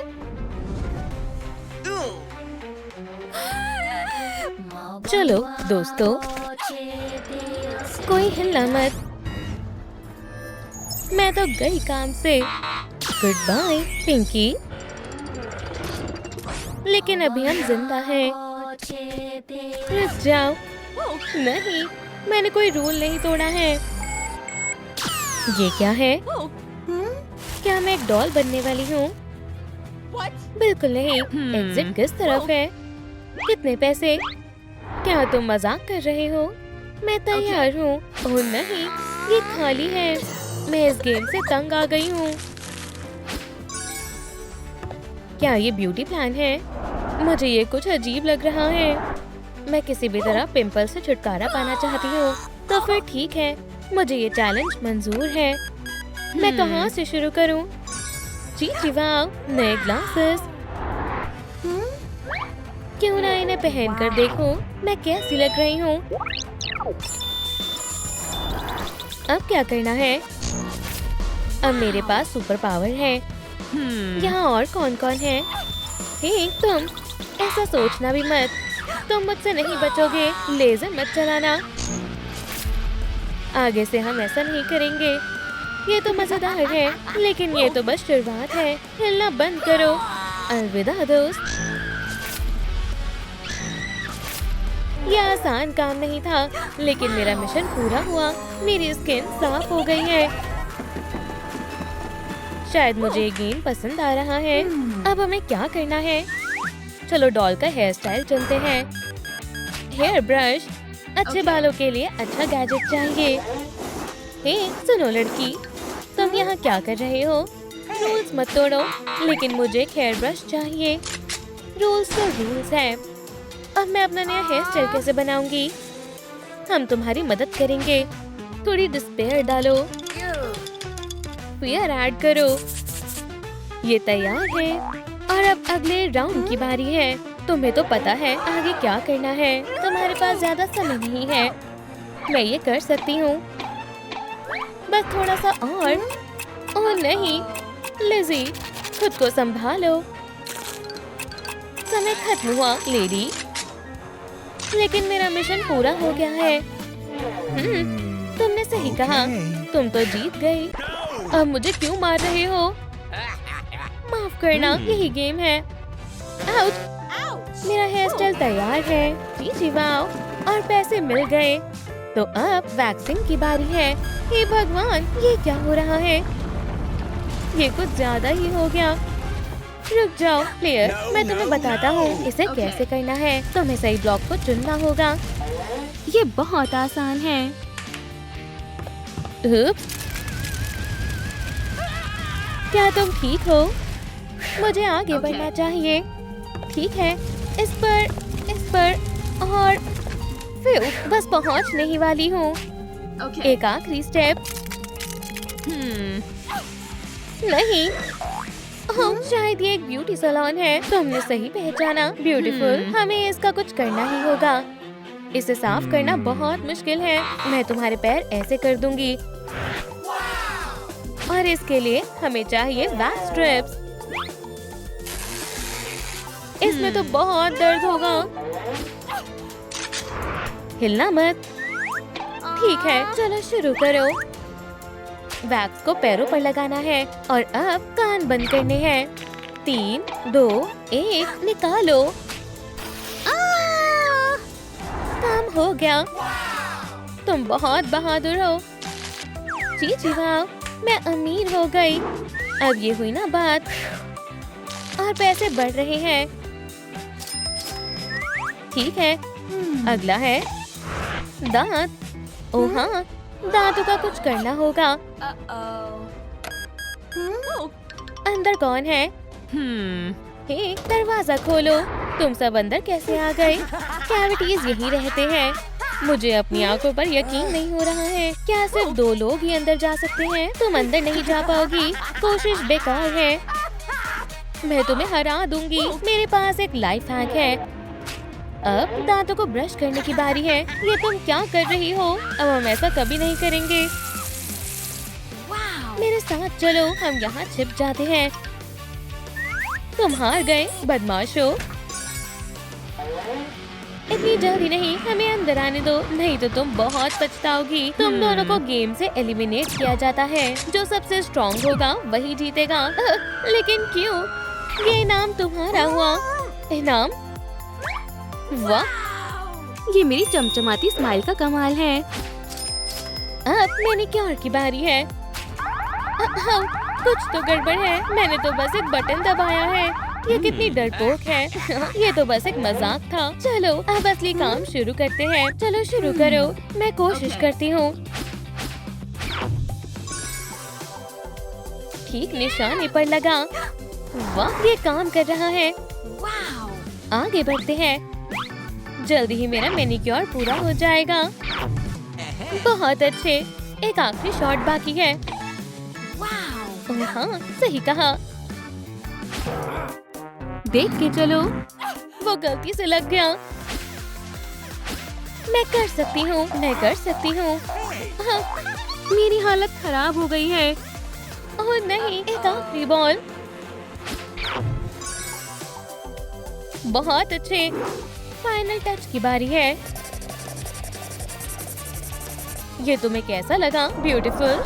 चलो दोस्तों, कोई हिलना मत। मैं तो गई काम से। Good bye Pinky. लेकिन अभी हम जिंदा हैं। रुक जाओ। नहीं, मैंने कोई रूल नहीं तोड़ा है। ये क्या है? क्या मैं एक डॉल बनने वाली हूँ? बिल्कुल नहीं। एग्जिट किस तरफ है? कितने पैसे? क्या तुम मजाक कर रहे हो? मैं तैयार हूँ। ओह नहीं, ये खाली है। मैं इस गेम से तंग आ गई हूँ। क्या ये ब्यूटी प्लान है? मुझे ये कुछ अजीब लग रहा है। मैं किसी भी तरह पिंपल से छुटकारा पाना चाहती हूँ। तो फिर ठीक है, मुझे ये चैलेंज मंजूर है। मैं कहाँ से शुरू करूँ? जी वाह, नए ग्लासेस। क्यों ना इन्हें पहन कर देखूं मैं कैसी लग रही हूँ। अब क्या करना है? अब मेरे पास सुपर पावर है। यहाँ और कौन कौन है? हे, तुम ऐसा सोचना भी मत। तुम मुझसे नहीं बचोगे। लेजर मत चलाना। आगे से हम ऐसा नहीं करेंगे। ये तो मजेदार है, लेकिन ये तो बस शुरुआत है। हिलना बंद करो। अलविदा दोस्त। यह आसान काम नहीं था, लेकिन मेरा मिशन पूरा हुआ। मेरी स्किन साफ हो गई है। शायद मुझे ये गेम पसंद आ रहा है। अब हमें क्या करना है? चलो डॉल का हेयर स्टाइल चुनते हैं। Hair brush. अच्छे बालों के लिए अच्छा गैजेट चाहिए। हे, सुनो लड़की, तुम यहाँ क्या कर रहे हो? रूल्स मत तोड़ो, लेकिन मुझे एक हेयर ब्रश चाहिए। रूल्स तो रूल्स है। अब मैं अपना नया हेयर स्टाइल कैसे बनाऊंगी? हम तुम्हारी मदद करेंगे। थोड़ी डिस्पेयर डालो, फियर ऐड करो। ये तैयार है। और अब अगले राउंड की बारी है। तुम्हें तो पता है आगे क्या करना है। तुम्हारे पास ज्यादा समय नहीं है। मैं ये कर सकती हूँ, बस थोड़ा सा और। ओह नहीं, लिज़ी, खुद को संभालो। समय खत्म हुआ लेडी। लेकिन मेरा मिशन पूरा हो गया है। तुमने सही कहा। तुम तो जीत गई। अब मुझे क्यों मार रहे हो? माफ करना, यही गेम है। आउच! मेरा हेयर स्टाइल तैयार है। जी वाह, और पैसे मिल गए। तो अब वैक्सिंग की बारी है। हे भगवान, ये क्या हो रहा है? ये कुछ ज्यादा ही हो गया। रुक जाओ प्लेयर, मैं तुम्हें बताता हूँ इसे कैसे करना है। तुम्हें सही ब्लॉक को चुनना होगा। ये बहुत आसान है। उप्स। क्या तुम ठीक हो? मुझे आगे बढ़ना चाहिए। ठीक है, इस पर और फिर बस पहुँचने ही वाली हूँ। एक आखिरी स्टेप। नहीं, शायद ये एक ब्यूटी सैलून है। तुमने सही पहचाना। ब्यूटीफुल, हमें इसका कुछ करना ही होगा। इसे साफ करना बहुत मुश्किल है। मैं तुम्हारे पैर ऐसे कर दूंगी। और इसके लिए हमें चाहिए वैक्स स्ट्रिप्स। इसमें तो बहुत दर्द होगा। हिलना मत। ठीक है, चलो शुरू करो। वैक्स को पैरों पर लगाना है और अब कान बंद करने हैं। 3, 2, 1, निकालो। काम हो गया। तुम बहुत बहादुर हो। जी वाह, मैं अमीर हो गई। अब ये हुई ना बात। और पैसे बढ़ रहे हैं। ठीक है, अगला है दांत। ओह हाँ, दांतों का कुछ करना होगा। अंदर कौन है? हे, दरवाजा खोलो। तुम सब अंदर कैसे आ गए? कैविटीज यही रहते हैं। मुझे अपनी आंखों पर यकीन नहीं हो रहा है। क्या सिर्फ 2 लोग ही अंदर जा सकते हैं? तुम अंदर नहीं जा पाओगी। कोशिश बेकार है। मैं तुम्हें हरा दूंगी। मेरे पास एक लाइफ हैक है। अब दांतों को ब्रश करने की बारी है। ये तुम क्या कर रही हो? अब हम ऐसा कभी नहीं करेंगे। मेरे साथ चलो, हम यहाँ छिप जाते हैं। तुम हार गए, बदमाशो। इतनी जल्दी नहीं, हमें अंदर आने दो, नहीं तो तुम बहुत पछताओगी। तुम दोनों को गेम से एलिमिनेट किया जाता है। जो सबसे स्ट्रॉन्ग होगा वही जीतेगा। लेकिन क्यों? ये इनाम तुम्हारा हुआ। इनाम? वाह, ये मेरी चमचमाती स्माइल का कमाल है। अब मैनिक्योर की बारी है। कुछ तो गड़बड़ है। मैंने तो बस एक बटन दबाया है। ये कितनी डरपोक है। ये तो बस एक मजाक था। चलो अब असली काम शुरू करते हैं। चलो शुरू करो। मैं कोशिश करती हूँ। ठीक निशाने पर लगा। वाह, ये काम कर रहा है। आगे बढ़ते हैं। जल्दी ही मेरा मैनिक्योर पूरा हो जाएगा। बहुत अच्छे। एक आखिरी शॉट बाकी है। हाँ, सही कहा। देख के चलो। वो गलती से लग गया। मैं कर सकती हूँ, मैं कर सकती हूँ। हाँ, मेरी हालत खराब हो गई है। ओह नहीं, एक आखिरी बॉल। बहुत अच्छे। फाइनल टच की बारी है। ये तुम्हें कैसा लगा? ब्यूटीफुल।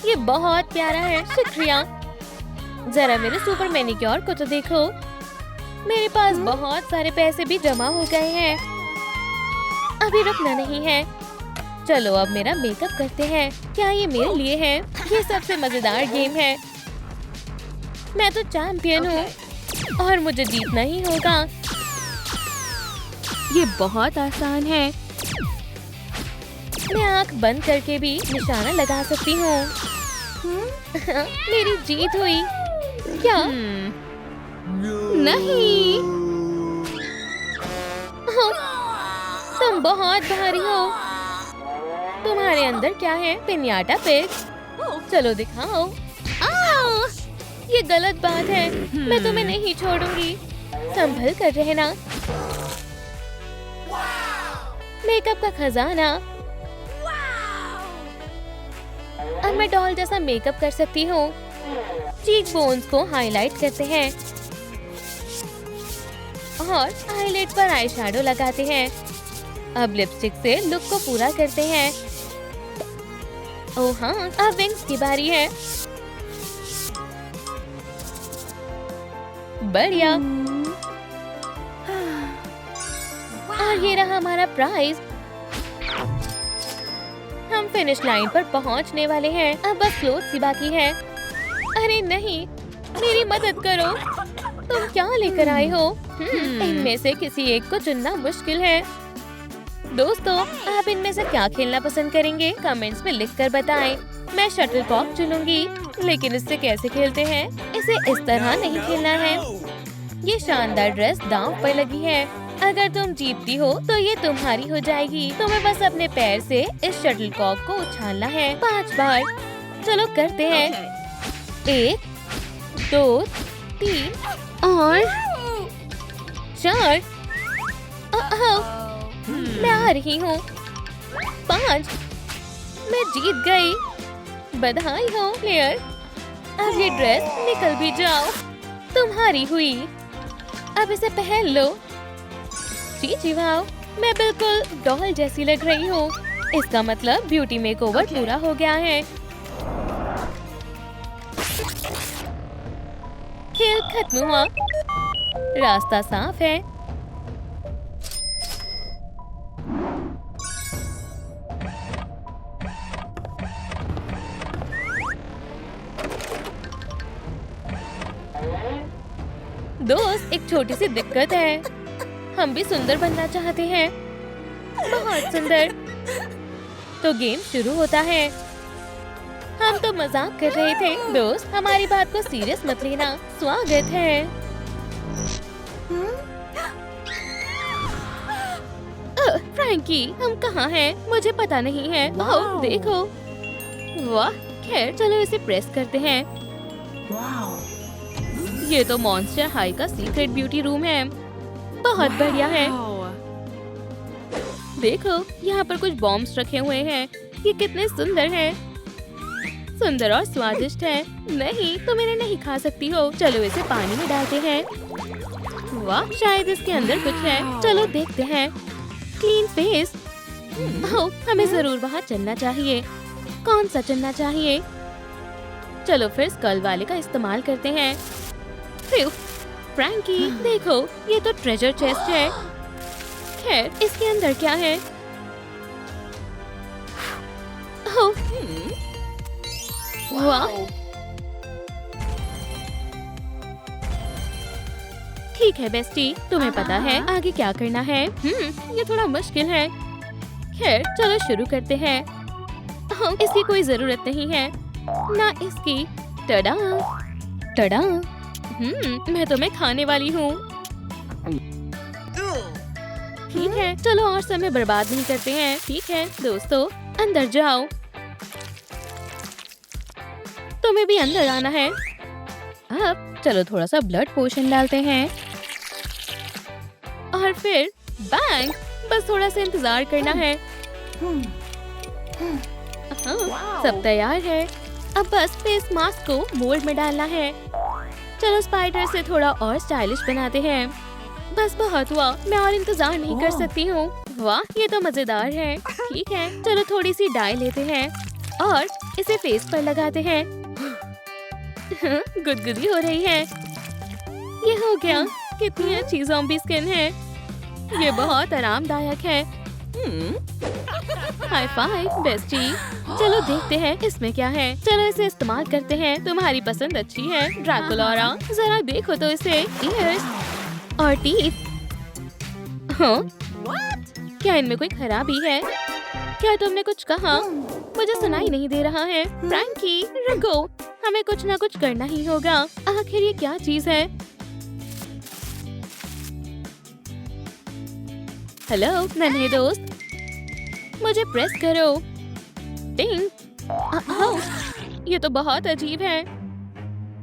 ये बहुत प्यारा है। शुक्रिया। जरा मेरे सुपर मैनिक्योर को तो देखो। मेरे पास बहुत सारे पैसे भी जमा हो गए हैं। अभी रुकना नहीं है। चलो अब मेरा मेकअप करते हैं। क्या ये मेरे लिए है? ये सबसे मजेदार गेम है। मैं तो चैंपियन हूँ और मुझे जीतना ही होगा। ये बहुत आसान है। मैं आंख बंद करके भी निशाना लगा सकती हूँ। मेरी जीत हुई। क्या? नहीं। तुम बहुत भारी हो। तुम्हारे अंदर क्या है? पिन्याटा पिग। चलो दिखाओ। ये गलत बात है। मैं तुम्हें नहीं छोड़ूंगी। संभल कर रहना। मेकअप का खजाना। अब मैं डॉल जैसा मेकअप कर सकती हूँ। चीक बोन्स को हाईलाइट करते हैं और आईलिड पर आई शैडो लगाते हैं। अब लिपस्टिक से लुक को पूरा करते हैं। ओह हाँ, अब विंग्स की बारी है। बढ़िया। और ये रहा हमारा प्राइज। हम फिनिश लाइन पर पहुंचने वाले हैं। अब बस क्लोथ सी बाकी है। अरे नहीं, मेरी मदद करो। तुम क्या लेकर आए हो? इनमें से किसी एक को चुनना मुश्किल है। दोस्तों, आप इनमें से क्या खेलना पसंद करेंगे? कमेंट्स में लिखकर बताएं। मैं शटलकॉक चुनूंगी। लेकिन इससे कैसे खेलते हैं? इसे इस तरह नहीं खेलना है। ये शानदार ड्रेस दांव पर लगी है। अगर तुम जीतती हो तो ये तुम्हारी हो जाएगी। तुम्हें बस अपने पैर से इस शटलकॉक को उछालना है 5 बार। चलो करते हैं। 1, 2, 3 और 4। मैं आ रही हूँ। 5। मैं जीत गई। बधाई हो प्लेयर। अब ये ड्रेस निकल भी जाओ। तुम्हारी हुई। अब इसे पहन लो। जी वाह, मैं बिल्कुल डॉल जैसी लग रही हूँ। इसका मतलब ब्यूटी मेकओवर पूरा हो गया है। खेल खत्म हुआ। रास्ता साफ है। एक छोटी सी दिक्कत है, हम भी सुंदर बनना चाहते हैं। बहुत सुंदर। तो गेम शुरू होता है। हम तो मजाक कर रहे थे दोस्त, हमारी बात को सीरियस मत लेना। स्वागत है। फ्रैंकी, हम कहाँ हैं? मुझे पता नहीं है। ओह देखो, वाह। खैर चलो इसे प्रेस करते हैं। ये तो मॉन्स्टर हाई का सीक्रेट ब्यूटी रूम है। बहुत बढ़िया है। देखो यहाँ पर कुछ बॉम्ब्स रखे हुए हैं। ये कितने सुंदर हैं। सुंदर और स्वादिष्ट है। नहीं, तुम इन्हें नहीं खा सकती हो। चलो इसे पानी में डालते हैं। वाह, शायद इसके अंदर कुछ है। चलो देखते हैं। Clean face. ओह, हमें जरूर वहाँ चलना चाहिए। कौन सा चलना चाहिए? चलो फिर स्कल वाले का इस्तेमाल करते हैं। फ्रैंकी देखो, ये तो ट्रेजर चेस्ट है। खैर इसके अंदर क्या है? ओह, वाह। ठीक है बेस्टी, तुम्हें पता है आगे क्या करना है? ये थोड़ा मुश्किल है। खैर चलो शुरू करते हैं। इसकी कोई जरूरत नहीं है ना इसकी। टडा टडा। मैं तुम्हें खाने वाली हूँ। ठीक है, चलो और समय बर्बाद नहीं करते हैं। ठीक है दोस्तों, अंदर जाओ। तुम्हें भी अंदर आना है। अब चलो थोड़ा सा ब्लड पोशन डालते हैं और फिर बैंग। बस थोड़ा सा इंतजार करना है। सब तैयार है। अब बस फेस मास्क को मोल्ड में डालना है। चलो स्पाइडर से थोड़ा और स्टाइलिश बनाते हैं। बस बहुत हुआ, मैं और इंतजार नहीं कर सकती हूँ। वाह, ये तो मजेदार है। ठीक है, चलो थोड़ी सी डाई लेते हैं और इसे फेस पर लगाते हैं। गुदगुदी हो रही है। ये हो गया। कितनी अच्छी ज़ॉम्बी स्किन है। ये बहुत आरामदायक है। High five bestie. चलो देखते हैं इसमें क्या है। चलो इसे इस्तेमाल करते हैं। तुम्हारी पसंद अच्छी है ड्रैकुला। जरा देखो तो इसे। ईयर्स और टीथ। हाँ, क्या इनमें कोई खराबी है? क्या तुमने कुछ कहा? मुझे सुनाई नहीं दे रहा है। फ्रैंकी रुको, हमें कुछ ना कुछ करना ही होगा। आखिर ये क्या चीज है? हेलो नन्हे दोस्त, मुझे प्रेस करो। टिंग। ये तो बहुत अजीब है।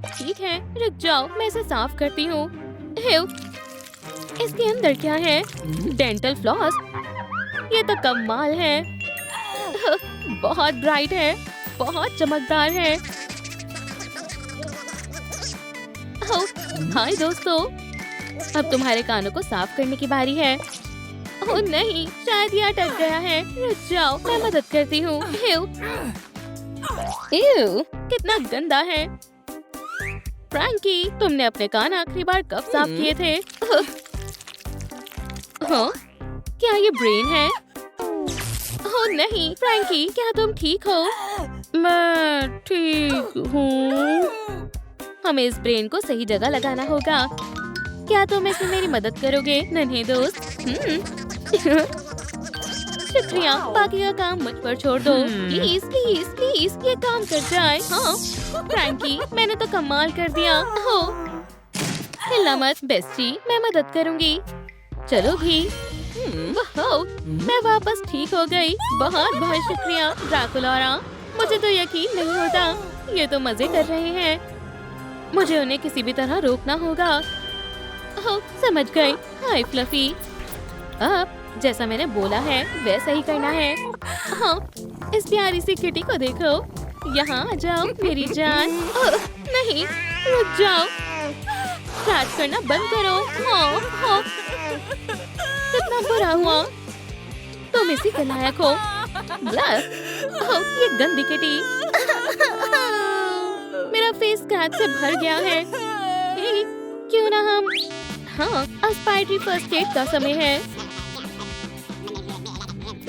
ठीक है, रुक जाओ, मैं इसे साफ करती हूँ। इसके अंदर क्या है? Dental floss. ये तो कमाल है। बहुत ब्राइट है, बहुत चमकदार है। हाय दोस्तों, अब तुम्हारे कानों को साफ करने की बारी है। ओह नहीं, शायद ये अटक गया है। रुक जाओ, मैं मदद करती हूँ। कितना गंदा है। फ्रैंकी, तुमने अपने कान आखिरी बार कब साफ किए थे? हाँ, क्या ये ब्रेन है? ओह नहीं, फ्रैंकी, क्या तुम ठीक हो? मैं ठीक हूँ। हमें इस ब्रेन को सही जगह लगाना होगा। क्या तुम इसमें मेरी मदद करोगे नन्हे दोस्त? शुक्रिया, बाकी का काम मुझ पर छोड़ दो। प्लीज प्लीज प्लीज, ये काम कर जाए। हाँ फ्रैंकी, मैंने तो कमाल कर दिया। हो हिलना मत बेस्टी, मैं मदद करूंगी। चलो भी। मैं वापस ठीक हो गई। बहुत बहुत शुक्रिया ड्रैकुला। मुझे तो यकीन नहीं होता। ये तो मजे कर रहे हैं। मुझे उन्हें किसी भी तरह रोकना होगा। समझ गई। हाय फ्लफी। अब जैसा मैंने बोला है वैसा ही करना है। हाँ, इस प्यारी सी किटी को देखो। यहाँ आ जाओ मेरी जान। नहीं, रुक जाओ। स्क्रैच करना बंद करो। हाँ, कितना बुरा हुआ। तुम इसी के लायक हो। ये गंदी किटी। मेरा फेस स्क्रैच से भर गया है। क्यों ना हम। हाँ, अब स्पाइडरी फर्स्ट एड का समय है।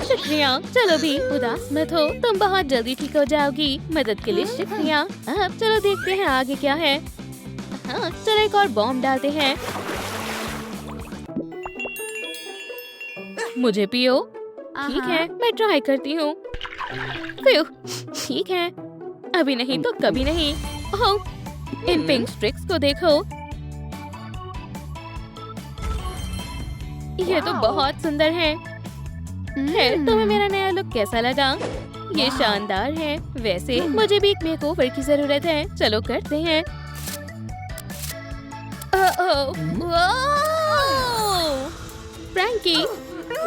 शुक्रिया। चलो भी, उदास मत हो, तुम बहुत जल्दी ठीक हो जाओगी। मदद के लिए शुक्रिया। अब चलो देखते हैं आगे क्या है। हाँ, चलो एक और बॉम्ब डालते हैं। मुझे पियो। ठीक है, मैं ट्राई करती हूँ। फिर ठीक है, अभी नहीं तो कभी नहीं। ओह, इन पिंक स्ट्रिक्स को देखो, ये तो बहुत सुंदर है। खैर, तुम्हें मेरा नया लुक कैसा लगा? ये शानदार है। वैसे मुझे भी एक मेकओवर की जरूरत है। चलो करते हैं। फ्रैंकी,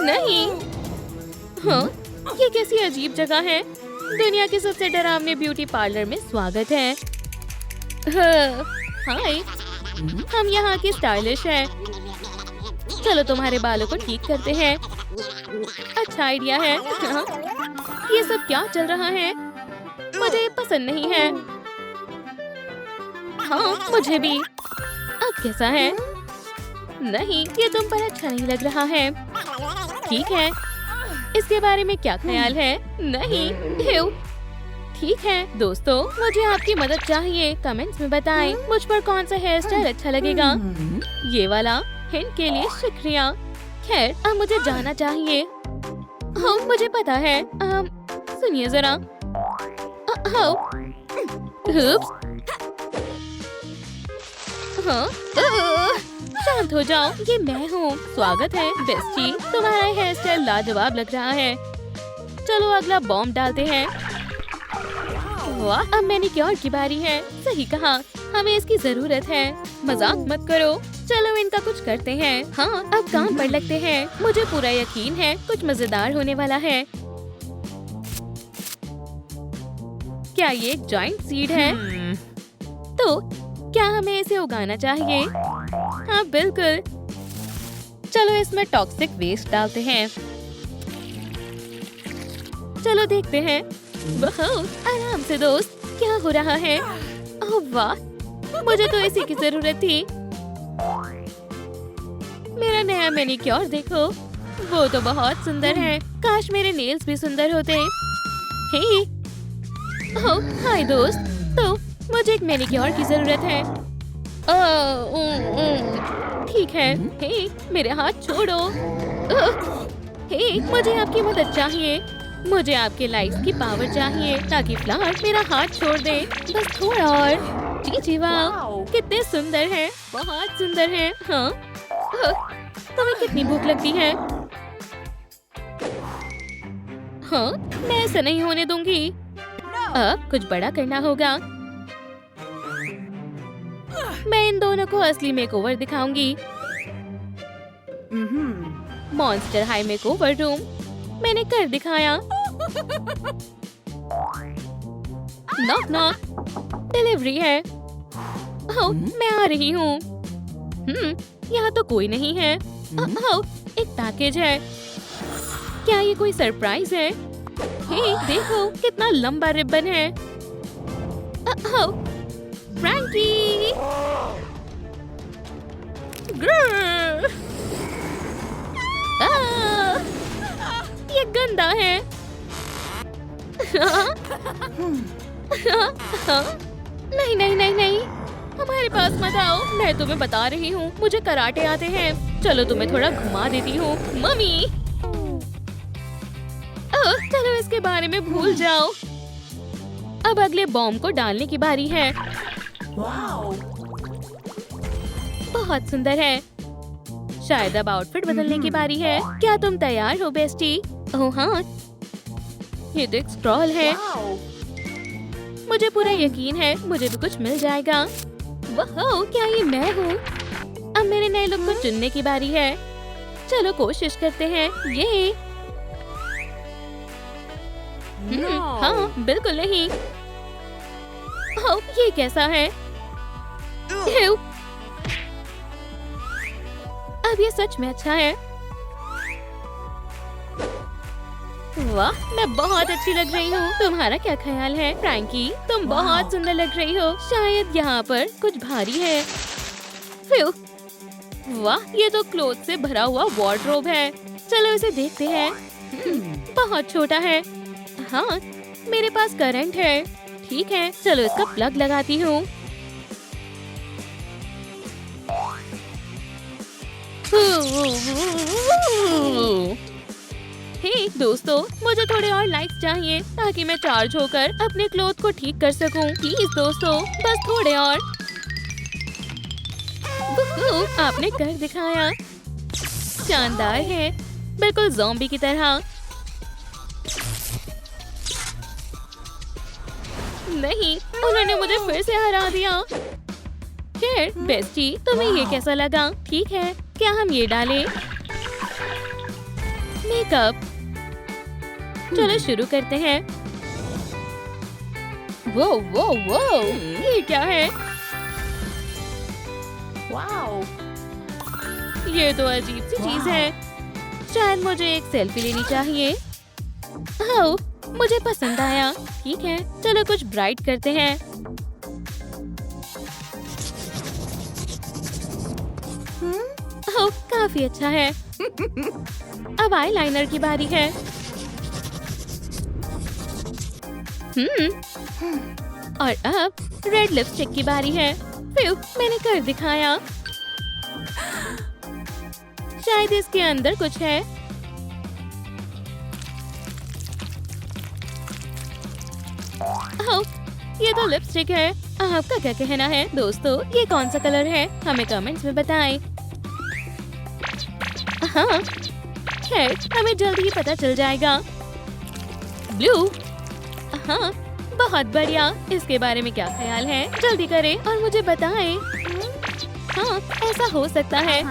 नहीं। हाँ, ये कैसी अजीब जगह है। दुनिया के सबसे डरावने ब्यूटी पार्लर में स्वागत है। हाय, हम यहाँ की स्टाइलिश हैं। चलो तुम्हारे बालों को ठीक करते हैं। अच्छा आइडिया है। हाँ, ये सब क्या चल रहा है? मुझे पसंद नहीं है। हाँ, मुझे भी। अब कैसा है? नहीं, ये तुम पर अच्छा नहीं लग रहा है। ठीक है, इसके बारे में क्या ख्याल है? नहीं, ह्यू। ठीक है दोस्तों, मुझे आपकी मदद चाहिए। कमेंट्स में बताएं मुझ पर कौन सा हेयर स्टाइल अच्छा लगेगा। ये वाला। हिंट के लिए शुक्रिया। खैर, अब मुझे जाना चाहिए। हाँ, मुझे पता है। सुनिए जरा। हाँ, शांत हो जाओ, ये मैं हूँ। स्वागत है बेस्टी, तुम्हारा हेयर स्टाइल लाजवाब लग रहा है। चलो अगला बॉम्ब डालते हैं। वाह, अब मैनिक्योर की बारी है। सही कहा, हमें इसकी जरूरत है। मजाक मत करो। चलो इनका कुछ करते हैं। हाँ, अब काम पर लगते हैं। मुझे पूरा यकीन है कुछ मजेदार होने वाला है। क्या ये एक जॉइंट सीड है? तो क्या हमें इसे उगाना चाहिए? हाँ बिल्कुल। चलो इसमें टॉक्सिक वेस्ट डालते हैं। चलो देखते हैं। बहुत आराम से दोस्त, क्या हो रहा है? ओह वाह, मुझे तो इसी की जरूरत थी। मेरा नया मैनिक्योर देखो, वो तो बहुत सुंदर है। काश मेरे नेल्स भी सुंदर होते। हे, ओह हाय दोस्त, तो मुझे एक मैनिक्योर की जरूरत है। ठीक है। हे, मेरे हाथ छोड़ो। हे, मुझे आपकी मदद चाहिए। मुझे आपके लाइट्स की पावर चाहिए ताकि फ्लावर मेरा हाथ छोड़ दे। बस थोड़ा और। जी जी वाह, कितने सुंदर हैं, बहुत सुंदर हैं। हाँ, तुम्हें कितनी भूख लगती है? हाँ, मैं ऐसा नहीं होने दूंगी। अब कुछ बड़ा करना होगा। मैं इन दोनों को असली मेकओवर दिखाऊंगी। मॉन्स्टर हाई मेकओवर रूम मैंने कर दिखाया। नॉक नॉक, डिलीवरी है। ओह, मैं आ रही हूँ। यहाँ तो कोई नहीं है। ओह, एक पैकेज है। क्या ये कोई सरप्राइज है? हे, देखो कितना लंबा रिबन है। ओह, फ्रैंकी! ग्रर! ये गंदा है। नहीं नहीं नहीं नहीं, हमारे पास मत आओ। मैं तुम्हें बता रही हूँ, मुझे कराटे आते हैं। चलो तुम्हें थोड़ा घुमा देती हूँ। मम्मी, चलो इसके बारे में भूल जाओ। अब अगले बॉम्ब को डालने की बारी है। बहुत सुंदर है। शायद अब आउटफिट बदलने की बारी है। क्या तुम तैयार हो बेस्टी? ओह हाँ, ये तो एक स्क्रॉल है। मुझे पूरा यकीन है मुझे भी कुछ मिल जाएगा। वाह, क्या ये मैं हूँ? अब मेरे नए लुक को चुनने की बारी है। चलो कोशिश करते हैं। ये हाँ, बिल्कुल नहीं। ओह, ये कैसा है? अब ये सच में अच्छा है। वाह, मैं बहुत अच्छी लग रही हूँ। तुम्हारा क्या ख्याल है फ्रैंकी? तुम बहुत सुंदर लग रही हो। शायद यहाँ पर कुछ भारी है। वाह, ये तो क्लोथ से भरा हुआ वार्डरोब है। चलो इसे देखते हैं। बहुत छोटा है। हाँ, मेरे पास करंट है। ठीक है, चलो इसका प्लग लगाती हूँ। दोस्तों मुझे थोड़े और लाइक्स चाहिए ताकि मैं चार्ज होकर अपने क्लोथ को ठीक कर सकूं। प्लीज दोस्तों, बस थोड़े और। आपने कर दिखाया। शानदार है, बिल्कुल ज़ॉम्बी की तरह। नहीं, उन्होंने मुझे फिर से हरा दिया। खैर बेस्टी, तुम्हें ये कैसा लगा? ठीक है, क्या हम ये डालें? मेकअप। चलो शुरू करते हैं। वो ये क्या है? वाओ, ये तो अजीब सी चीज है। शायद मुझे एक सेल्फी लेनी चाहिए। ओह, मुझे पसंद आया। ठीक है, चलो कुछ ब्राइट करते हैं। ओह, काफी अच्छा है। अब आईलाइनर की बारी है। और अब रेड लिपस्टिक की बारी है। मैंने कर दिखाया। शायद इसके अंदर कुछ है। ओह, ये तो लिपस्टिक है। आपका क्या कहना है दोस्तों? ये कौन सा कलर है? हमें कमेंट्स में बताएं। हाँ, खैर हमें जल्द ही पता चल जाएगा। ब्लू। हाँ, बहुत बढ़िया। इसके बारे में क्या ख्याल है? जल्दी करें और मुझे बताएं। हाँ, ऐसा हो सकता है।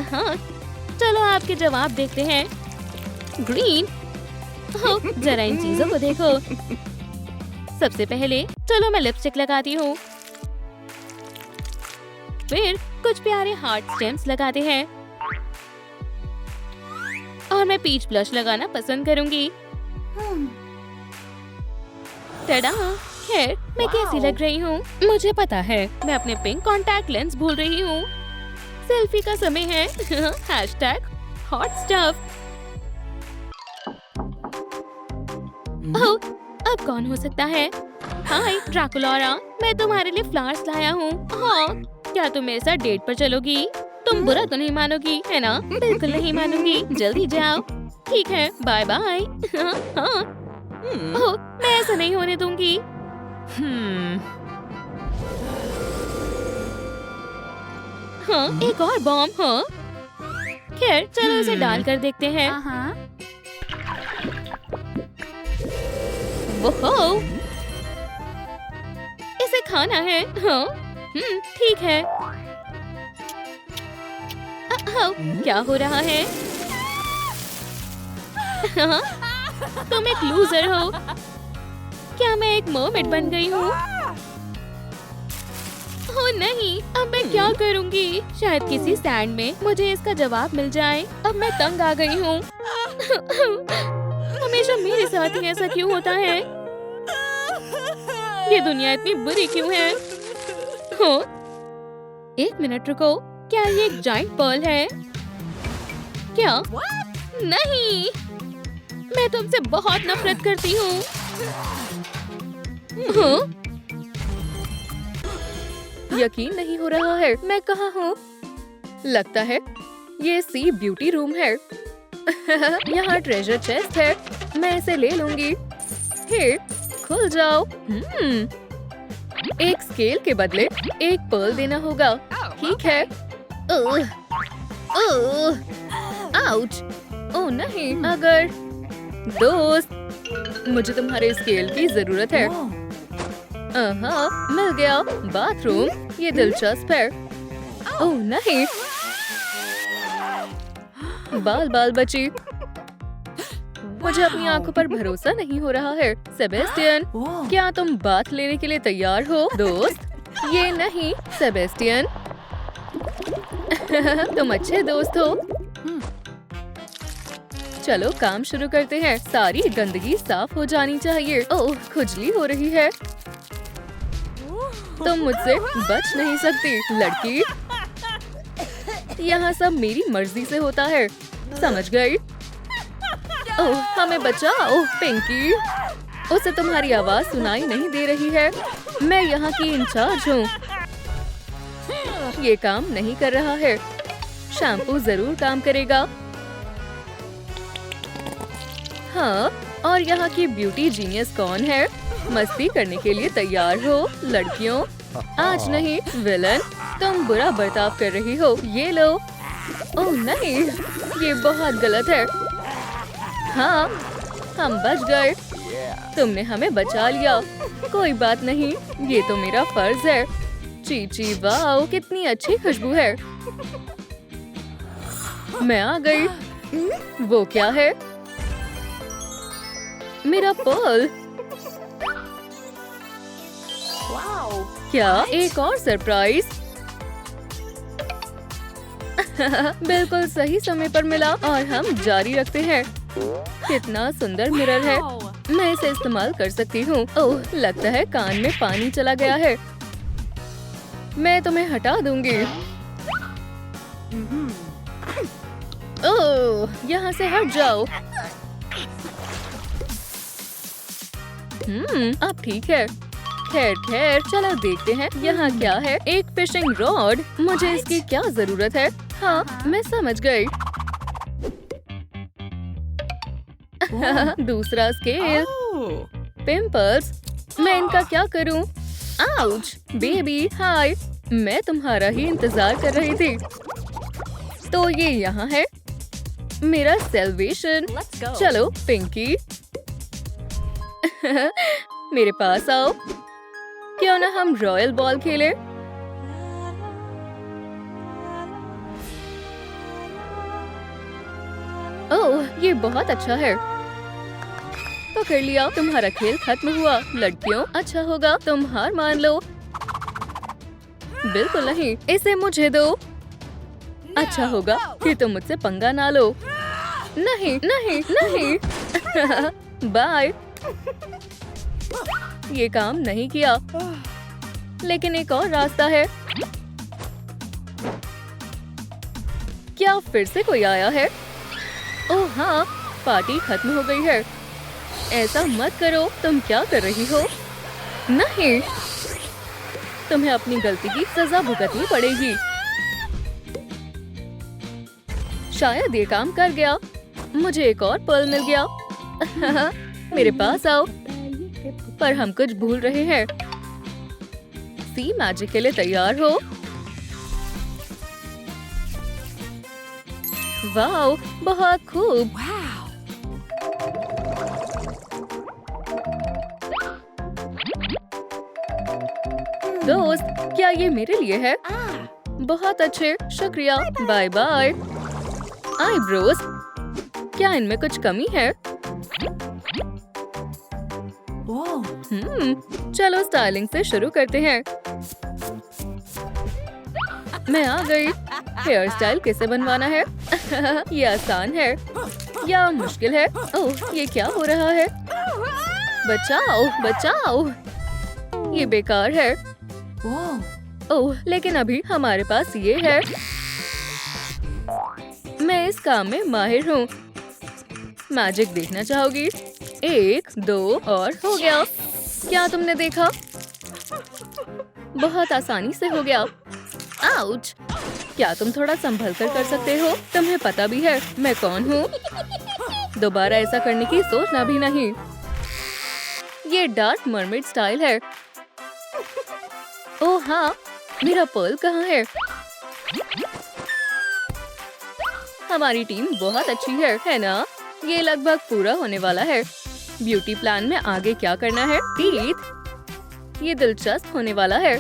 हाँ, चलो आपके जवाब देखते हैं। ग्रीन। ओह, जरा इन चीजों को देखो। सबसे पहले चलो मैं लिपस्टिक लगाती हूँ। फिर कुछ प्यारे हार्ट स्टेम्स लगाते हैं। और मैं पीच ब्लश लगाना पसंद करूंगी। टडा! खैर, मैं कैसी लग रही हूँ? मुझे पता है, मैं अपने पिंक कॉन्टैक्ट लेंस भूल रही हूँ। सेल्फी का समय है। Hashtag hot stuff. ओह, अब कौन हो सकता है? हाय ड्रैकुला, मैं तुम्हारे लिए फ्लावर्स लाया हूँ। हाँ, क्या तुम मेरे साथ डेट पर चलोगी? तुम बुरा तो नहीं मानोगी, है ना? बिल्कुल नहीं मानूंगी। जल्दी जाओ। ठीक है, बाय बाय। हाँ। ओह, मैं ऐसा नहीं होने दूंगी। हाँ, एक और बॉम्ब। हाँ, खैर चलो इसे डाल कर देखते हैं। वो इसे खाना है। हाँ, ठीक है। क्या हो रहा है? हाँ, तुम एक लूजर हो। क्या मैं एक मरमेड बन गई हूँ? ओह नहीं, अब मैं क्या करूँगी? शायद किसी सैंड में मुझे इसका जवाब मिल जाए। अब मैं तंग आ गई हूँ। हमेशा मेरे साथ ही ऐसा क्यों होता है? ये दुनिया इतनी बुरी क्यों है? हाँ, एक मिनट रुको। क्या ये एक जाइंट पर्ल है? क्या? नहीं, मैं तुमसे बहुत नफरत करती हूँ। हाँ? यकीन नहीं हो रहा है, मैं कहाँ हूँ? लगता है ये सी ब्यूटी रूम है। यहाँ ट्रेजर चेस्ट है, मैं इसे ले लूंगी। हे, खुल जाओ। एक स्केल के बदले एक पर्ल देना होगा। ठीक है। आउच! ओह नहीं, अगर दोस्त, मुझे तुम्हारे स्केल की जरूरत है। मिल गया। बाथरूम, ये दिलचस्प है। ओह नहीं, बाल बची। मुझे अपनी आंखों पर भरोसा नहीं हो रहा है। सेबेस्टियन, क्या तुम बाथ लेने के लिए तैयार हो? दोस्त, ये नहीं। सेबेस्टियन, तुम अच्छे दोस्त हो। चलो काम शुरू करते हैं। सारी गंदगी साफ हो जानी चाहिए। ओह, खुजली हो रही है। तुम मुझसे बच नहीं सकती, लड़की। यहाँ सब मेरी मर्जी से होता है, समझ गई? ओह, हमें बचाओ पिंकी। उसे तुम्हारी आवाज सुनाई नहीं दे रही है। मैं यहाँ की इंचार्ज हूँ। ये काम नहीं कर रहा है। शैम्पू जरूर काम करेगा। हाँ, और यहाँ की ब्यूटी जीनियस कौन है? मस्ती करने के लिए तैयार हो लड़कियों? आज नहीं विलन, तुम बुरा बर्ताव कर रही हो। ये लो। ओह नहीं, ये बहुत गलत है। हाँ, हम बच गए। तुमने हमें बचा लिया। कोई बात नहीं, ये तो मेरा फर्ज है। चीची वाह, कितनी अच्छी खुशबू है। मैं आ गई। वो क्या है? मेरा पर्ल। क्या एक और सरप्राइज? बिल्कुल सही समय पर मिला और हम जारी रखते हैं। कितना सुंदर मिरर है। मैं इसे इस्तेमाल कर सकती हूँ। ओह, लगता है कान में पानी चला गया है। मैं तुम्हें हटा दूंगी। ओह, यहाँ से हट जाओ। अब ठीक है। खैर खैर, चलो देखते हैं यहाँ क्या है। एक फिशिंग रॉड। मुझे इसकी क्या जरूरत है? हाँ, मैं समझ गई। दूसरा स्केल। पिंपल्स। मैं इनका क्या करूँ? आउच! बेबी हाय, मैं तुम्हारा ही इंतजार कर रही थी। तो ये यहाँ है मेरा सेल्वेशन। चलो पिंकी, मेरे पास आओ। क्यों ना हम रॉयल बॉल खेलें? ओह, ये बहुत अच्छा है। पकड़ लिया। तुम्हारा खेल खत्म हुआ लड़कियों। अच्छा होगा तुम हार मान लो। बिल्कुल नहीं, इसे मुझे दो। अच्छा होगा कि तुम मुझसे पंगा ना लो। नहीं नहीं नहीं। बाय। ये काम नहीं किया, लेकिन एक और रास्ता है। क्या फिर से कोई आया है? ओह हाँ, पार्टी खत्म हो गई है। ऐसा मत करो। तुम क्या कर रही हो? नहीं, तुम्हें अपनी गलती की सजा भुगतनी पड़ेगी। शायद ये काम कर गया। मुझे एक और पर्ल मिल गया। मेरे पास आओ। पर हम कुछ भूल रहे हैं। सी मैजिक के लिए तैयार हो? वाओ, बहुत खूब। दोस्त, क्या ये मेरे लिए है? बहुत अच्छे, शुक्रिया। Bye bye. आईब्रोज, क्या इनमें कुछ कमी है? चलो स्टाइलिंग से शुरू करते हैं। मैं आ गई। हेयर स्टाइल कैसे बनवाना है? ये आसान है या मुश्किल है? ओह, ये क्या हो रहा है? बचाओ बचाओ, ये बेकार है। ओह, लेकिन अभी हमारे पास ये है। मैं इस काम में माहिर हूँ। मैजिक देखना चाहोगी? 1 2 और हो गया। क्या तुमने देखा? बहुत आसानी से हो गया। आउच! क्या तुम थोड़ा संभल कर सकते हो? तुम्हें पता भी है मैं कौन हूँ। दोबारा ऐसा करने की सोचना भी नहीं। ये डार्क मरमेड स्टाइल है। ओह हाँ, मेरा पर्ल कहाँ है? हमारी टीम बहुत अच्छी है ना? ये लगभग पूरा होने वाला है। ब्यूटी प्लान में आगे क्या करना है? टीथ। ये दिलचस्प होने वाला है।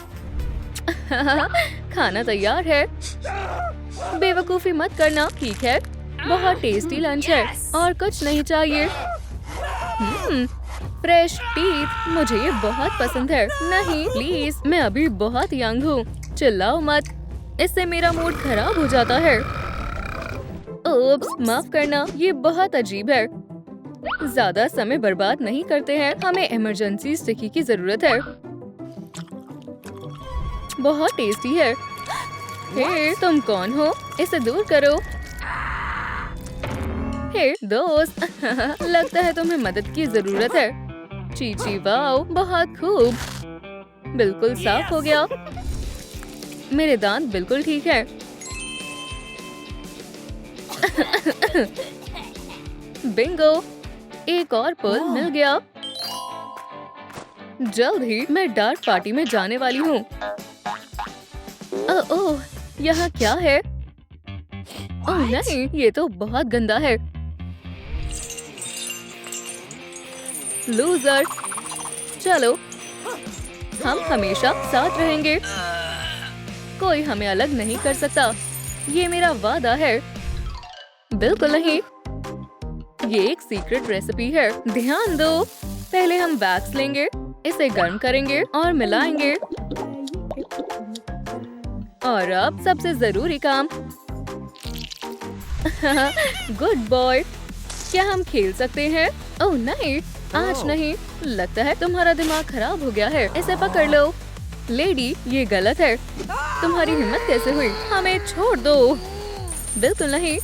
खाना तैयार है। बेवकूफी मत करना, ठीक है? बहुत टेस्टी लंच है और कुछ नहीं चाहिए। फ्रेश टीथ, मुझे ये बहुत पसंद है। नहीं प्लीज, मैं अभी बहुत यंग हूँ। चिल्लाओ मत, इससे मेरा मूड खराब हो जाता है। ओप्स, माफ करना, ये बहुत अजीब है। ज्यादा समय बर्बाद नहीं करते हैं। हमें इमरजेंसी स्टिकी की जरूरत है। बहुत टेस्टी है। हे, तुम कौन हो? इसे दूर करो। हे दोस्त, लगता है तुम्हें मदद की जरूरत है। चीची वाओ, बहुत खूब। बिल्कुल साफ हो गया। मेरे दांत बिल्कुल ठीक है। बिंगो, एक और पर्ल मिल गया। जल्द ही मैं डार्क पार्टी में जाने वाली हूँ। ओह, यहाँ क्या है? ओह नहीं, ये तो बहुत गंदा है। लूजर, चलो हम हमेशा साथ रहेंगे। कोई हमें अलग नहीं कर सकता, ये मेरा वादा है। बिल्कुल नहीं, ये एक सीक्रेट रेसिपी है। ध्यान दो, पहले हम वैक्स लेंगे, इसे गर्म करेंगे और मिलाएंगे। और अब सबसे जरूरी काम। गुड बॉय, क्या हम खेल सकते हैं? ओह नहीं, आज नहीं। लगता है तुम्हारा दिमाग खराब हो गया है। इसे पकड़ लो। लेडी, ये गलत है। तुम्हारी हिम्मत कैसे हुई? हमें छोड़ दो। बिल्कुल नहीं।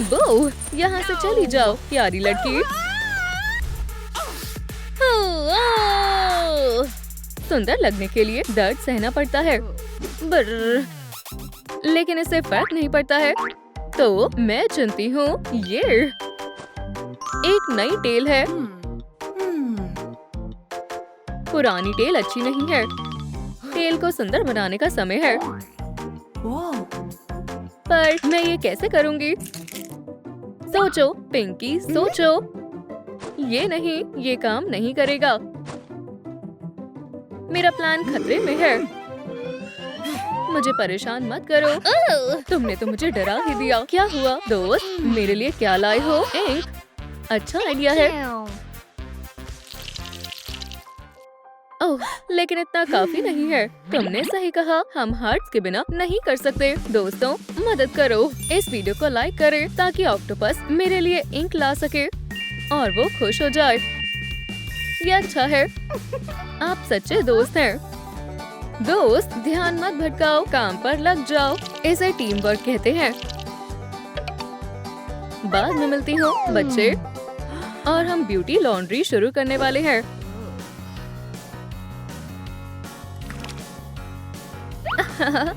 बो, यहाँ से चली जाओ प्यारी लड़की। सुंदर लगने के लिए दर्द सहना पड़ता है। बर्र, लेकिन इससे फर्क नहीं पड़ता है। तो मैं चुनती हूँ ये। एक नई टेल है। पुरानी टेल अच्छी नहीं है। टेल को सुंदर बनाने का समय है। पर मैं ये कैसे करूँगी? सोचो पिंकी, सोचो। ये नहीं, ये काम नहीं करेगा। मेरा प्लान खतरे में है। मुझे परेशान मत करो। तुमने तो मुझे डरा ही दिया। क्या हुआ दोस्त? मेरे लिए क्या लाए हो? इंक? अच्छा आइडिया है। ओह, लेकिन इतना काफी नहीं है। तुमने सही कहा, हम हार्ट्स के बिना नहीं कर सकते। दोस्तों मदद करो, इस वीडियो को लाइक करें ताकि ऑक्टोपस मेरे लिए इंक ला सके और वो खुश हो जाए। ये अच्छा है, आप सच्चे दोस्त हैं। दोस्त, ध्यान मत भटकाओ, काम पर लग जाओ। इसे टीम वर्क कहते हैं। बाद में मिलती हूँ बच्चे। और हम ब्यूटी लॉन्ड्री शुरू करने वाले हैं।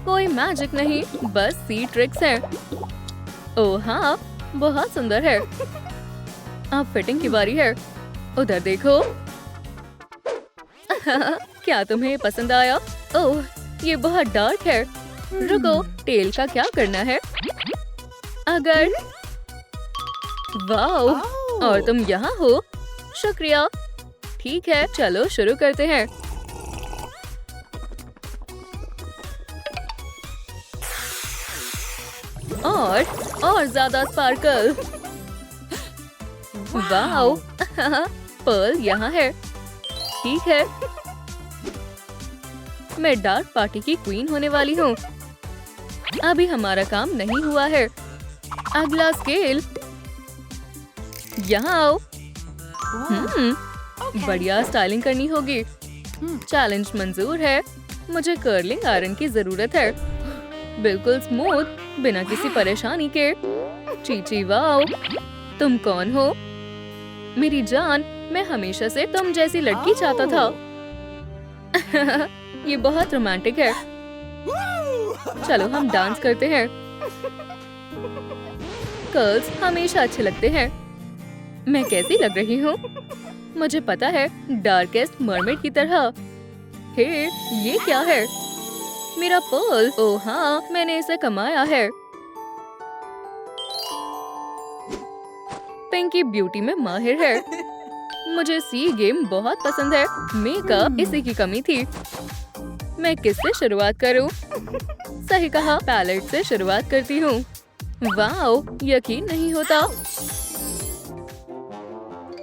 कोई मैजिक नहीं, बस सी ट्रिक्स हैं। ओह हाँ, बहुत सुंदर है। अब फिटिंग की बारी है। उधर देखो। क्या तुम्हें पसंद आया? ओह, ये बहुत डार्क है। रुको, टेल का क्या करना है? अगर वाओ, और तुम यहाँ हो। शुक्रिया। ठीक है, चलो शुरू करते हैं। और ज्यादा स्पार्कल। वाओ, पर्ल यहाँ है। ठीक है, मैं डार्क पार्टी की क्वीन होने वाली हूँ। अभी हमारा काम नहीं हुआ है। अगला स्केल। यहाँ आओ। बढ़िया स्टाइलिंग करनी होगी। चैलेंज मंजूर है। मुझे कर्लिंग आयरन की जरूरत है। बिल्कुल स्मूथ, बिना किसी परेशानी के। चीची वाओ, तुम कौन हो? मेरी जान, मैं हमेशा से तुम जैसी लड़की चाहता था। ये बहुत रोमांटिक है। चलो हम डांस करते हैं। कर्ल्स हमेशा अच्छे लगते हैं। मैं कैसी लग रही हूँ? मुझे पता है, डार्केस्ट मरमेड की तरह। हे, ये क्या है? मेरा पर्ल। ओह हाँ, मैंने इसे कमाया है। पिंकी ब्यूटी में माहिर है। मुझे सी गेम बहुत पसंद है। मेकअप इसी की कमी थी। मैं किससे शुरुआत करूं? सही कहा, पैलेट से शुरुआत करती हूँ। वाओ, यकीन नहीं होता।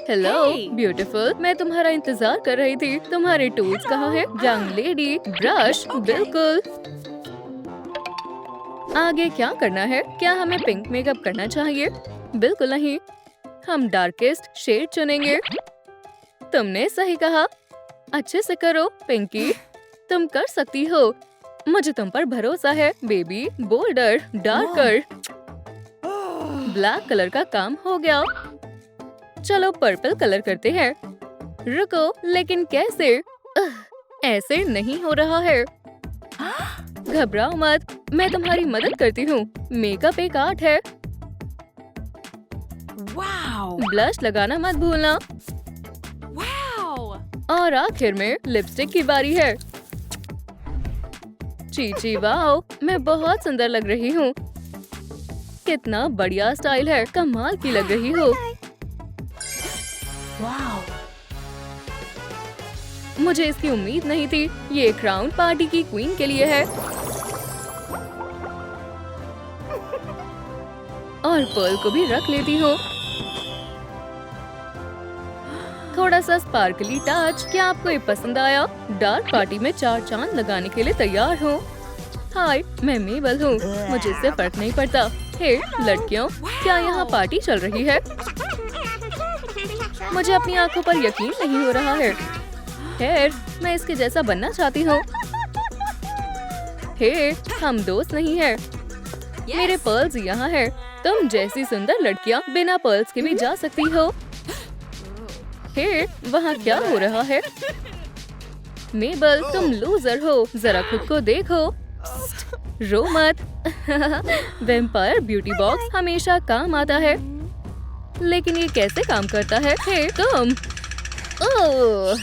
हेलो ब्यूटीफुल, मैं तुम्हारा इंतजार कर रही थी। तुम्हारे टूल्स कहाँ हैं? यंग लेडी, ब्रश, बिल्कुल। आगे क्या करना है? क्या हमें पिंक मेकअप करना चाहिए? बिल्कुल नहीं, हम डार्केस्ट शेड चुनेंगे। तुमने सही कहा। अच्छे से करो पिंकी, तुम कर सकती हो। मुझे तुम पर भरोसा है baby. Boulder, darker. Black colour का काम हो गया। चलो पर्पल कलर करते हैं। रुको, लेकिन कैसे? ऐसे नहीं हो रहा है। घबराओ मत, मैं तुम्हारी मदद करती हूँ। मेकअप एक आर्ट है। ब्लश लगाना मत भूलना। और आखिर में लिपस्टिक की बारी है। चीची वाओ, मैं बहुत सुंदर लग रही हूँ। कितना बढ़िया स्टाइल है, कमाल की लग रही हो। मुझे इसकी उम्मीद नहीं थी। ये क्राउन पार्टी की क्वीन के लिए है। और पर्ल को भी रख लेती हूँ। थोड़ा सा स्पार्कली टच। क्या आपको ये पसंद आया? डार्क पार्टी में 4 चांद लगाने के लिए तैयार हूँ। हाय, मैं मेबल हूँ। मुझे इससे फर्क नहीं पड़ता। हे लड़कियों, क्या यहाँ पार्टी चल रही है? मुझे अपनी आंखों पर यकीन नहीं हो रहा है। खैर, मैं इसके जैसा बनना चाहती हूँ। हे, हम दोस्त नहीं हैं। मेरे पर्ल्स यहाँ है। तुम जैसी सुंदर लड़कियाँ बिना पर्ल्स के भी जा सकती हो। हे, वहाँ क्या हो रहा है? मेबल, तुम लूजर हो। जरा खुद को देखो। रो मत। वैम्पायर ब्यूटी बॉक्स हमेशा काम आता है। लेकिन ये कैसे काम करता है? हे, तुम। ओह